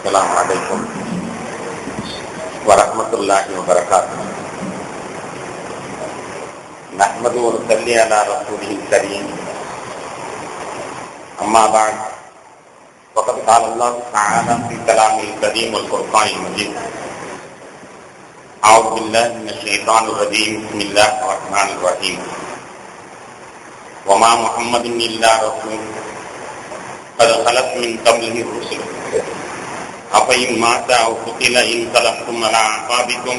السلام عليكم ورحمة الله وبركاته. نحمد ونصلي على رسوله الكريم. أما بعد، فقد قال الله تعالى في كلامه الكريم والفرقان المجيد: أعوذ بالله من الشيطان الرجيم. بسم الله الرحمن الرحيم. وما محمد إلا رسول قد خلت من قبله الرسل أفإن مات أو قتل انقلبتم على أعقابكم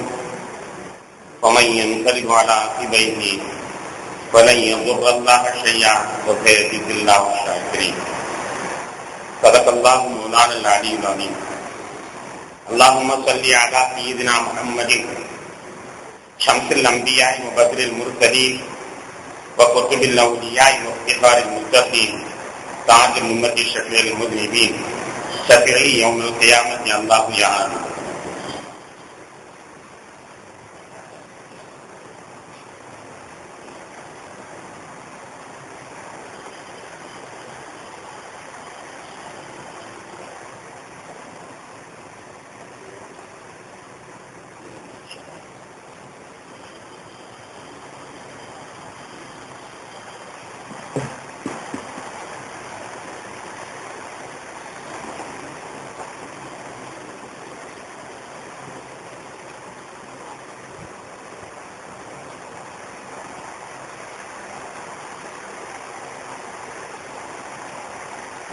ومن ينقلب على عقبيه فلن يضر الله شيئا وسيجزي الله الشاكرين. صدق الله مولانا العلي العظيم. اللهم صل على سيدنا محمد شمس الأنبياء وبدر المرسلين وكتب الأولياء وافتخار المتقين تاج الأمة شفيع المذنبين شفيعي يوم القيامة الله يا آمين.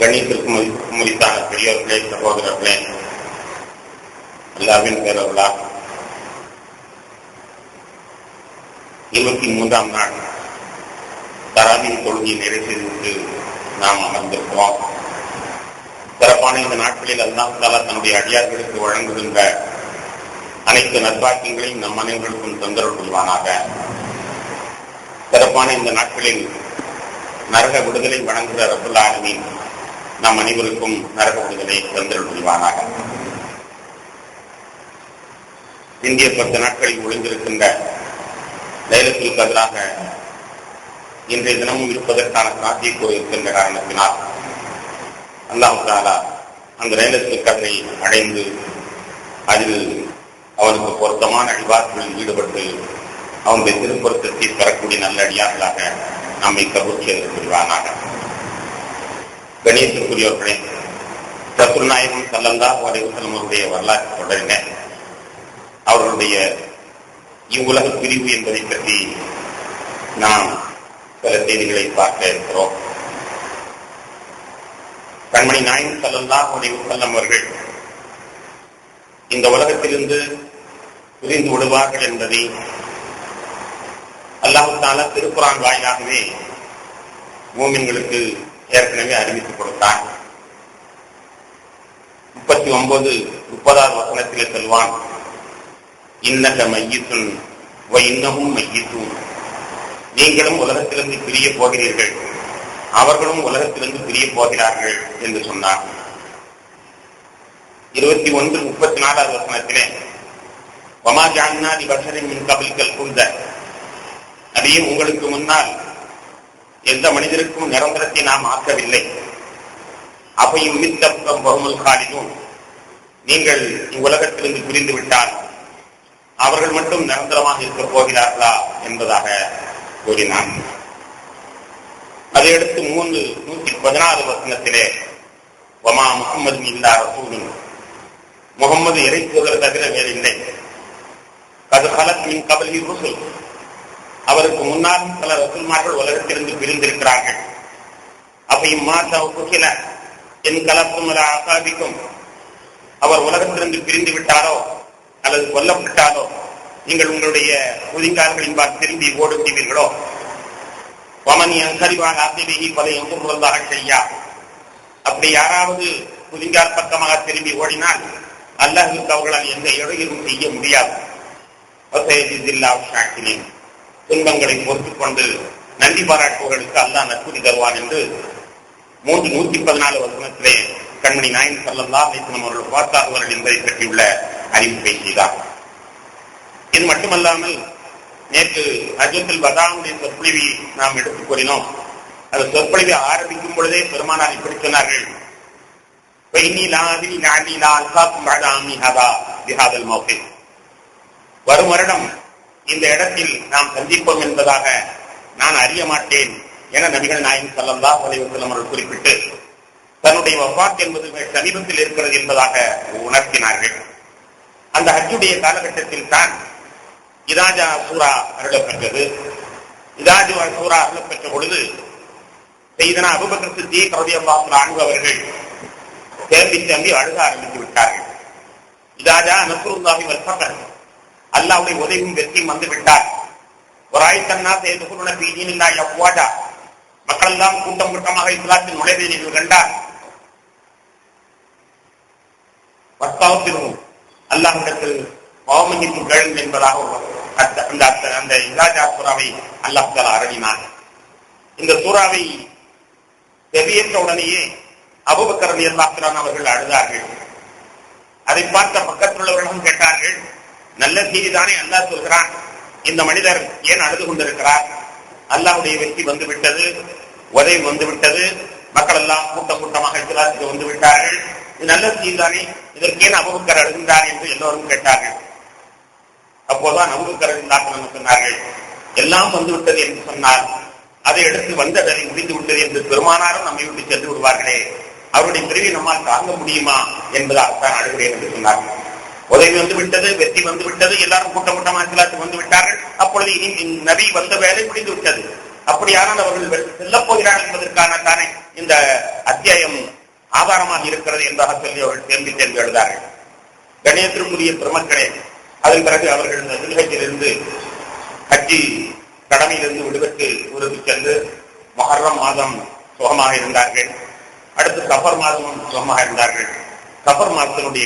கணித்திற்கும் முடித்தான பெரியோர்களே, சகோதரர்களே, அல்லாஹ்வின் பேரர்களா 23ஆம் நாள் தராவின் தொழுகையை நிறைவேற்றிவிட்டு நாம் அமர்ந்திருக்கிறோம். சிறப்பான இந்த நாட்களில் அல்லாஹ் தஆலா தன்னுடைய அடியார்களுக்கு வழங்குகின்ற அனைத்து நற்பாக்கியங்களையும் நம் அனைவர்களுக்கும் தொந்தரவு கொள்வானாக. சிறப்பான இந்த நாட்களில் நரக விடுதலை வழங்குகிற ரப்புல் ஆலமீன் நம் அனைவருக்கும் நரக விடுதலை தொந்தரவு கொள்வானாக. இந்திய 10 நாட்களில் ஒளிந்திருக்கின்ற லைலத்துல் கத்ராக இன்றைய தினமும் இருப்பதற்கான சாத்தியக்கூறு இருக்கின்ற காரணத்தினால் அல்லாஹ் தஆலா அந்த லைலத்துல் கத்ரை அடைந்து அதில் அவனுக்கு பொருத்தமான இபாதத்தில் ஈடுபட்டு அவனுடைய திருப்பொருத்தத்தை பெறக்கூடிய நல்ல அடியார்களாக நம்மை கபூல் செய்து கொள்வானாக. கணியத்திற்குரியவர்களே, ரசூல் நாயகம் ஸல்லல்லாஹு அலைஹி வஸல்லம் அவருடைய வரலாற்று தொடரின அவர்களுடைய இவ்வுலக பிரிவு என்பதை பற்றி நாம் சில செய்திகளை பார்க்க இருக்கிறோம். கண்மணி நாயகம் ஸல்லல்லாஹு அலைஹி வஸல்லம் அவர்கள் இந்த உலகத்திலிருந்து பிரிந்து விடுவார்கள் என்பதை அல்லாஹ் தஆலா திருக்குர்ஆன் வாயிலாகவே மூமின்களுக்கு ஏற்கனவே அறிவித்துக் கொடுத்தான். 30வது வசனத்திலே சொல்வான்: இன்னக மையித்துன் வ இன்னஹும் மையித்தூன். நீங்களும் உலகத்திலிருந்து பிரிய போகிறீர்கள், அவர்களும் உலகத்திலிருந்து பிரிய போகிறார்கள் என்று சொன்னார். 34வது வசனத்திலே வமா ஜஅல்னா லிபஷரின் மின் கப்லிகல் குல்த. அதையும் உங்களுக்கு முன்னால் எந்த மனிதருக்கும் நிரந்தரத்தை நாம் ஆக்கவில்லை. அப்பையும் மித்தம் பகுமல் காலிலும், நீங்கள் இவ்வுலகத்திலிருந்து பிரிந்து விட்டால் அவர்கள் மட்டும் நிரந்தரமாக இருக்க போகிறார்களா என்பதாக கூறினார். அதையடுத்து 114 வசனத்திலே வமா முஹம்மது இல்லா ரசூலுன், முகம்மது இறை தூதர் தவிர வேறில்லை. கது ஹலத் மின் கப்லிஹி ருசுல், அவருக்கு முன்னால் பல ரசூல்மார்கள் உலகத்திலிருந்து பிரிந்திருக்கிறார்கள். அப்பையும் மாதா குகில என் கலப்பும் ஆசாபிக்கும், அவர் உலகத்திலிருந்து பிரிந்து விட்டாரோ அல்லது கொல்லப்பட்டாலோ நீங்கள் உங்களுடைய புதிங்கால்களின் பால் திரும்பி ஓடுகிறீர்களோ, வமனி அங்கறிவான் ஆசிரியை பல எங்குவதாக செய்யா. அப்படி யாராவது புதிங்கால் பக்கமாக திரும்பி ஓடினால் அல்லாஹ்வுக்கு அவர்களால் எந்த இடையூறும் செய்ய முடியாது. துன்பங்களை பொறுத்துக் கொண்டு நன்றி பாராட்டுவர்களுக்கு அல்லாஹ் நற்கூலி தருவான் என்று 114 வசனத்திலே கண்மணி நாயகம் ஸல்லல்லாஹு அலைஹி வஸல்லம் அவர்கள் பார்த்தார்கள் என்பதை பற்றியுள்ள அறிவிப்பை செய்தார். இது மட்டுமல்லாமல் நேற்று ஹஜ்ஜத்துல் வதாவுடைய சொற்பொழிவை நாம் எடுத்துக் கூறினோம். அந்த சொற்பொழிவை ஆரம்பிக்கும் பொழுதே பெருமானார் இப்படி சொன்னார்கள்: வரும் வருடம் இந்த இடத்தில் நாம் சந்திப்போம் என்பதாக நான் அறிய மாட்டேன் என நபிகள் நாயகம் ஸல்லல்லாஹு அலைஹி வஸல்லம் அவர்கள் குறிப்பிட்டு தன்னுடைய வஃபாத் என்பது சமீபத்தில் இருக்கிறது என்பதாக உணர்த்தினார்கள். அந்த ஹஜ்ஜுடைய காலகட்டத்தில் தான் இதாஜா சூரா அருளப்பெற்றது. இதாஜா சூரா அருளப்பெற்ற பொழுது செய்தனா அபூபக்கர் சித்தீக் ரலியல்லாஹு அன்ஹு அவர்கள் தேம்பி அழுக ஆரம்பித்து விட்டார்கள். இதாஜா நஸ்ருல்லாஹி வல் ஃபத்ஹ், அல்லாஹ்வுடைய உதவியும் வெற்றியும் வந்து விட்டார். வராய்தன்னா செய்துகுன ஃபீ தீனில்லாஹி அஃவாஜா, மக்கள் எல்லாம் கூட்டம் கூட்டமாக இஸ்லாத்தில் நுழைவதை நீங்கள் கண்டார். வஸ்தாஃபிரும், அல்லாஹ்விடத்தில் பாவமன்னிப்பு கேளுங்கள் என்பதாக அந்த இதாஜா சூராவை அல்லாஹ் தஆலா அருளினார். இந்த சூராவை செவியேற்ற உடனேயே அபூபக்கர் ரலியல்லாஹு அன்ஹு அவர்கள் அழுதார்கள். அதை பார்த்த பக்கத்தில் உள்ளவர்களும் கேட்டார்கள், நல்ல செய்தி தானே அல்லாஹ் சொல்கிறான், இந்த மனிதர் ஏன் அழுது கொண்டிருக்கிறார்? அல்லாஹ்வுடைய வெற்றி வந்துவிட்டது, உதவி வந்துவிட்டது, மக்கள் எல்லாம் கூட்டம் கூட்டமாக இஸ்லாத்துக்கு வந்து விட்டார்கள், இது நல்ல செய்தி தானே, இதற்கேன் அபூபக்கர் அழுகின்றார் என்று எல்லோரும் கேட்டார்கள். அப்போதுதான் அபூபக்கர் ரலியல்லாஹு அன்ஹு சொன்னார்கள், எல்லாம் வந்துவிட்டது என்று சொன்னார், அதை எடுத்து வந்த வேலை முடிந்து விட்டது என்று பெருமானாரும் நம்மை விட்டு சென்று விடுவார்களே, அவருடைய பிரிவை நம்மால் தாங்க முடியுமா என்பதாகத்தான் அழுகிறேன் என்று சொன்னார்கள். உதவி வந்து விட்டது, வெற்றி வந்து விட்டது, எல்லாரும் கூட்டம் கூட்டமாக இஸ்லாத்துக்கு வந்து விட்டார்கள், அப்பொழுது இனி நபி வந்த வேலை முடிந்து விட்டது, அப்படியானால் அவர்கள் செல்லப் போகிறார்கள் என்பதற்கான தானே இந்த அத்தியாயம் ஆதாரமாக இருக்கிறது என்பதாக சொல்லி அவர்கள் தேர்ந்து எழுதார்கள். கணேசத்திற்குரிய பெருமக்களே, அதன் பிறகு அவர்கள் துல்ஹஜ்ஜிலிருந்து ஹஜ்ஜி கடமையிலிருந்து விடுபட்டு ஊருக்கு சென்று முஹர்ரம் மாதம் சுகமாக இருந்தார்கள். அடுத்து சஃபர் மாதமும் சுகமாக இருந்தார்கள். சஃபர் மாதத்தினுடைய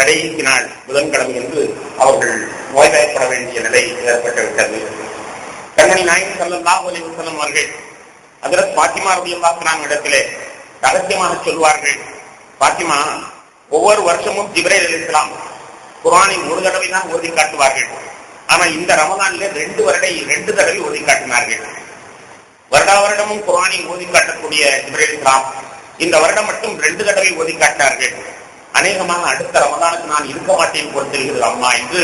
கடைசி நாள் புதன்கிழமை என்று அவர்கள் நோய்வாய்ப்பட வேண்டிய நிலை ஏற்பட்டுவிட்டது. கண்மணி நாயகம் ஸல்லல்லாஹு அலைஹி வஸல்லம் அவர்கள் ஹஜ்ரத் ஃபாத்திமா ரலியல்லாஹு அன்ஹா இடத்திலே ரகசியமாக சொல்வார்கள், ஃபாத்திமா, ஒவ்வொரு வருஷமும் ஜிப்ரீல் அலைஹிஸ்ஸலாம் குர்ஆனை ஒரு தடவை தான் ஓதி காட்டுவார்கள். ஆனா இந்த ரமலானிலே 2 தடவை ஓதி காட்டினார்கள். வருடமும் குர்ஆனை ஓதி காட்டக்கூடிய ஜிப்ரீல் அலைஹிஸ்ஸலாம் இந்த வருடம் மட்டும் 2 தடவை ஓதி காட்டினார்கள். அநேகமாக அடுத்த ரமலானுக்கு நான் இருக்க மாட்டேன் போல் தெரிகிறது அம்மா என்று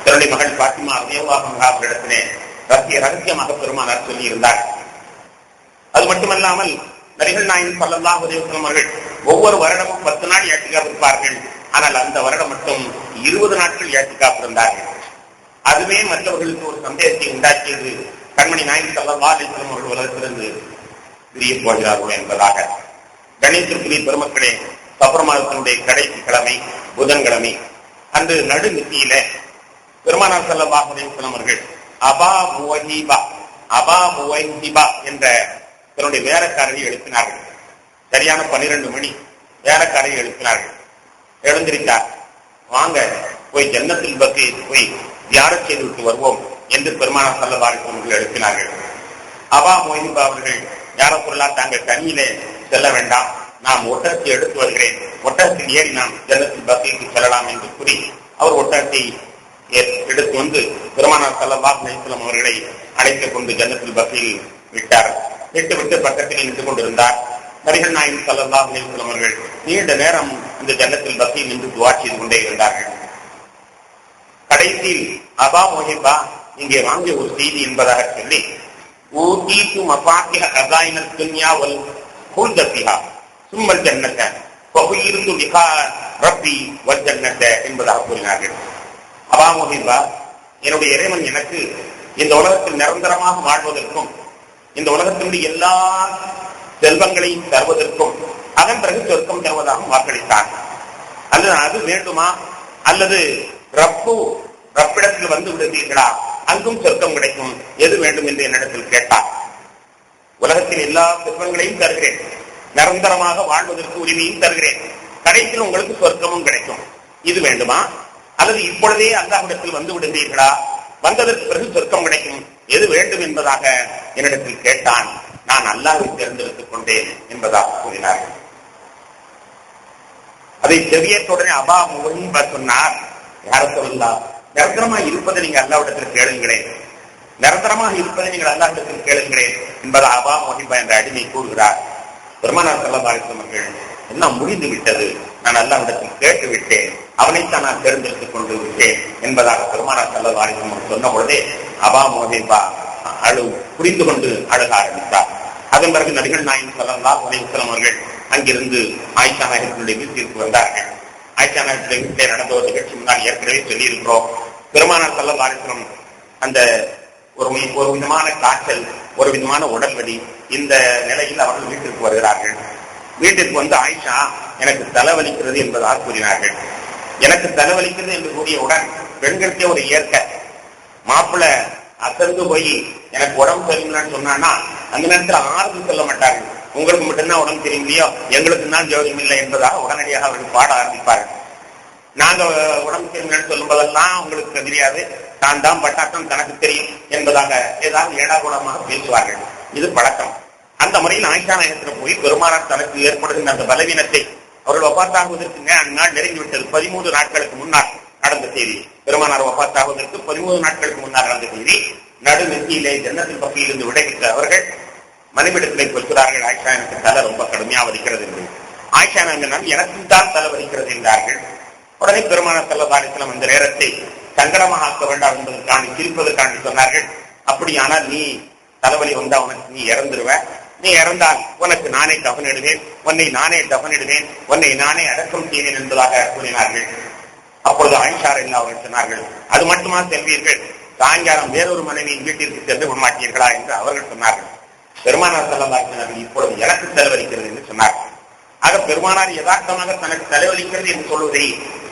தன்னுடைய மகள் ஃபாத்திமா ரலியல்லாஹு அன்ஹா அவர்களிடத்திலே ரகசியமாக பெருமானார் சொல்லி இருந்தார். அது மட்டுமல்லாமல் நபிகள் நாயகம் ஸல்லல்லாஹு அலைஹி வஸல்லம் அவர்கள் ஒவ்வொரு வருடமும் 10 நாள் இஅ்திகாஃப் இருப்பார்கள். ஆனால் அந்த வருடம் மட்டும் 20 நாட்கள் இஅ்திகாஃப் இருந்தார்கள். அதுவே மற்றவர்களுக்கு ஒரு சந்தேகத்தை உண்டாக்கியது, கண்மணி நாயகம் ஸல்லல்லாஹு அலைஹி வஸல்லம் அவர்கள் உலகத்திலிருந்து பிரிய போகிறார்கள் என்பதாக. கணேசத்திற்குரிய பெருமக்களே, சஃபர் மாதத்தினுடைய கடைசி கிழமை புதன்கிழமை அன்று நடுநிசியில பெருமானார் ஸல்லல்லாஹு அலைஹி வஸல்லம் அவர்கள் அபா முவைஹிபா என்ற தன்னுடைய வேலைக்காரரை எழுப்பினார்கள். சரியான 12 மணி வேலைக்காரரை எழுப்பினார்கள். எழுந்திருந்தார், வாங்க போய் ஜன்னத்துல் பக்கீ போய் தியானம் செய்து விட்டு வருவோம் என்று பெருமானார் ஸல்லல்லாஹு அலைஹி வஸல்லம் அவர்கள் எழுப்பினார்கள். அபா முவைஹிபா அவர்கள், யார சொல்லலாம், தாங்கள் தனியிலே செல்ல வேண்டாம், நாம் ஒட்டகத்தை எடுத்து வருகிறேன், ஒட்டகத்தில் ஏறி நாம் ஜன்னத்துல் பக்கீக்கு செல்லலாம் என்று கூறி அவர் ஒட்டகத்தை எடுத்து வந்து பெருமானார் ஸல்லல்லாஹு அலைஹி வஸல்லம் அவர்களை அழைத்துக் கொண்டு ஜன்னத்துல் பக்கீல் விட்டார். விட்டு பக்கத்தில் நின்று கொண்டிருந்தார். நபிகள் நாயகம் ஸல்லல்லாஹு அலைஹி வஸல்லம் அவர்கள் நீண்ட நேரம் இந்த ஜன்னத்துல் பக்கீல் நின்று துஆ செய்து கொண்டே இருந்தார்கள். கடைசியில் அபா முவைஹிபா, இங்கே வாங்கிய ஒரு செய்தி என்பதாக சொல்லி, ஊதீது மஃபாத்திஹ கஸாயினத் துன்யா வல் குல்த ஃபிஹா சும்மல் ஜன்னத ஃபஹுயிர்து லிகா ரப்பி வல் ஜன்னத என்பதாக கூறினார்கள். அபா முவைஹிபா, என்னுடைய இறைவன் எனக்கு இந்த உலகத்தில் நிரந்தரமாக வாழ்வதற்கும் இந்த உலகத்தினுடைய எல்லா செல்வங்களையும் தருவதற்கும் அதன் பிறகு சொர்க்கம் தருவதாக வாக்களித்தார். அல்லது அது வேண்டுமா, அல்லது ரப்பிடத்தில் வந்து விடுவீர்களா, அங்கும் சொர்க்கம் கிடைக்கும், எது வேண்டும் என்று என்னிடத்தில் கேட்டார். உலகத்தில் எல்லா செல்வங்களையும் தருகிறேன், நிரந்தரமாக வாழ்வதற்கு உரிமையும் தருகிறேன், கடைசியில் உங்களுக்கு சொர்க்கமும் கிடைக்கும், இது வேண்டுமா, அல்லது இப்பொழுதே அல்லாஹ்விடத்தில் வந்து விடுவீர்களா, வந்ததற்கு பிறகு சொர்க்கம் கிடைக்கும், எது வேண்டும் என்பதாக என்னிடத்தில் கேட்டான். நான் அல்லாஹ்வை தேர்ந்தெடுத்துக் கொண்டேன் என்பதாக கூறினார்கள். அதை செவியேற்ற உடனே அபா முவைஹிபா சொன்னார், யார சொல்லலாம், நிரந்தரமாக இருப்பதை நீங்க அல்லாஹ்விடத்தில் கேளுங்களேன், நிரந்தரமாக இருப்பதை நீங்கள் அல்லாஹ்விடத்தில் கேளுங்களேன் என்பதாக அபா முவைஹிபா என்ற அடிமை கூறுகிறார். பெருமானார் ஸல்லல்லாஹு அலைஹி வஸல்லம் அவர்கள் எல்லாம் முடிந்து விட்டது, நான் அல்லாஹ்விடத்தில் கேட்டு விட்டேன், அவனைத்தான் நான் தேர்ந்தெடுத்துக் கொண்டு விட்டேன் என்பதாக பெருமானார் ஸல்லல்லாஹு அலைஹி வஸல்லம் சொன்ன பொழுதே அபா முஹைபா புரிந்து கொண்டு அழக ஆரம்பித்தார். அதன் பிறகு நபிகள் நாயகம் ஸல்லல்லாஹு அலைஹி வஸல்லம் அவர்கள் அங்கிருந்து ஆயிஷா நாயகத்தினுடைய வீட்டிற்கு வந்தார்கள். ஆயிஷா நாயகத்துடைய வீட்டிலே நடந்த ஒரு நிகழ்ச்சி முன்னால் ஏற்கனவே சொல்லியிருக்கிறோம். பெருமானார் ஸல்லல்லாஹு அலைஹி வஸல்லம் அந்த ஒரு விதமான காய்ச்சல், ஒரு விதமான உடல்வலி, இந்த நிலையில் அவர்கள் வீட்டிற்கு வருகிறார்கள். வீட்டிற்கு வந்து ஆயிஷா எனக்கு தலைவலிக்கிறது என்பதாக கூறினார்கள். எனக்கு தலைவலிக்கிறது என்று கூறியவுடன் பெண்களுக்கே ஒரு ஏற்க, மாப்பிள்ளை அசர்ந்து போய் எனக்கு உடம்பு சரியில்லைன்னு சொன்னான்னா அந்த நேரத்தில் ஆறுதல் சொல்ல மாட்டார்கள். உங்களுக்கு மட்டும்தான் உடம்பு தெரியலையோ, எங்களுக்கு தான் ஜோதியம் இல்லை என்பதாக உடனடியாக அவர்கள் பாட ஆரம்பிப்பார்கள். நாங்க உடம்பு சரியில்லைன்னு சொல்லும் போதெல்லாம் உங்களுக்கு தெரியாது, தான் தான் பட்டாக்கம் தனக்கு தெரியும் என்பதாக ஏதாவது ஏடாகூடமாக பேசுவார்கள். இது பழக்கம். அந்த முறையில் ஆயிஷா நாயகத்தில் போய் பெருமானார் தனக்கு ஏற்படுகின்ற அந்த பலவீனத்தை அவர்கள் வஃபாத்தாகுவதற்கு அந்நாள் நெருங்கிவிட்டது. 13 நாட்களுக்கு முன்னால் நடந்த செய்தி. பெருமானார் வஃபாத்தாகுவதற்கு 13 நாட்களுக்கு முன்னால் நடந்த செய்தி. நடு நெற்றியிலே ஜன்னத்தின் பகுதியிலிருந்து விடைபெற்ற அவர்கள் மனைவிடத்திலே சொல்கிறார்கள், ஆயிஷா எனக்கு தலை ரொம்ப கடுமையாக வலிக்கிறது என்று. ஆயிஷா நாங்கள் எனக்கும் தான் தலை வலிக்கிறது என்றார்கள். உடனே பெருமானார் ஸல்லல்லாஹு அலைஹி வஸல்லம் அந்த நேரத்தை சங்கடமாக ஆக்க வேண்டாம் என்பதற்கான சிரிப்பதற்கான சொன்னார்கள், அப்படியானால் நீ தலைவலி வந்தா உனக்கு நீ இறந்துருவ, நீ இறந்தால் உனக்கு நானே தவனிடுவேன், உன்னை நானே தவனிடுவேன், உன்னை நானே அடக்கம் செய்வேன் என்பதாக கூறினார்கள். அப்பொழுது ஆயிஷா ரலியல்லாஹு அன்ஹா சொன்னார்கள், அது மட்டுமா செல்வீர்கள், சாயங்காலம் வேறொரு மனைவியின் வீட்டிற்கு சென்று விடமாட்டீர்களா என்று அவர்கள் சொன்னார்கள். பெருமானார் ஸல்லல்லாஹு அலைஹி வஸல்லம் இப்பொழுது எனக்கு தலைவலிக்கிறது என்று சொன்னார்கள். ஆக பெருமானார் யதார்த்தமாக தனக்கு தலைவலிக்கிறது என்று சொல்வதை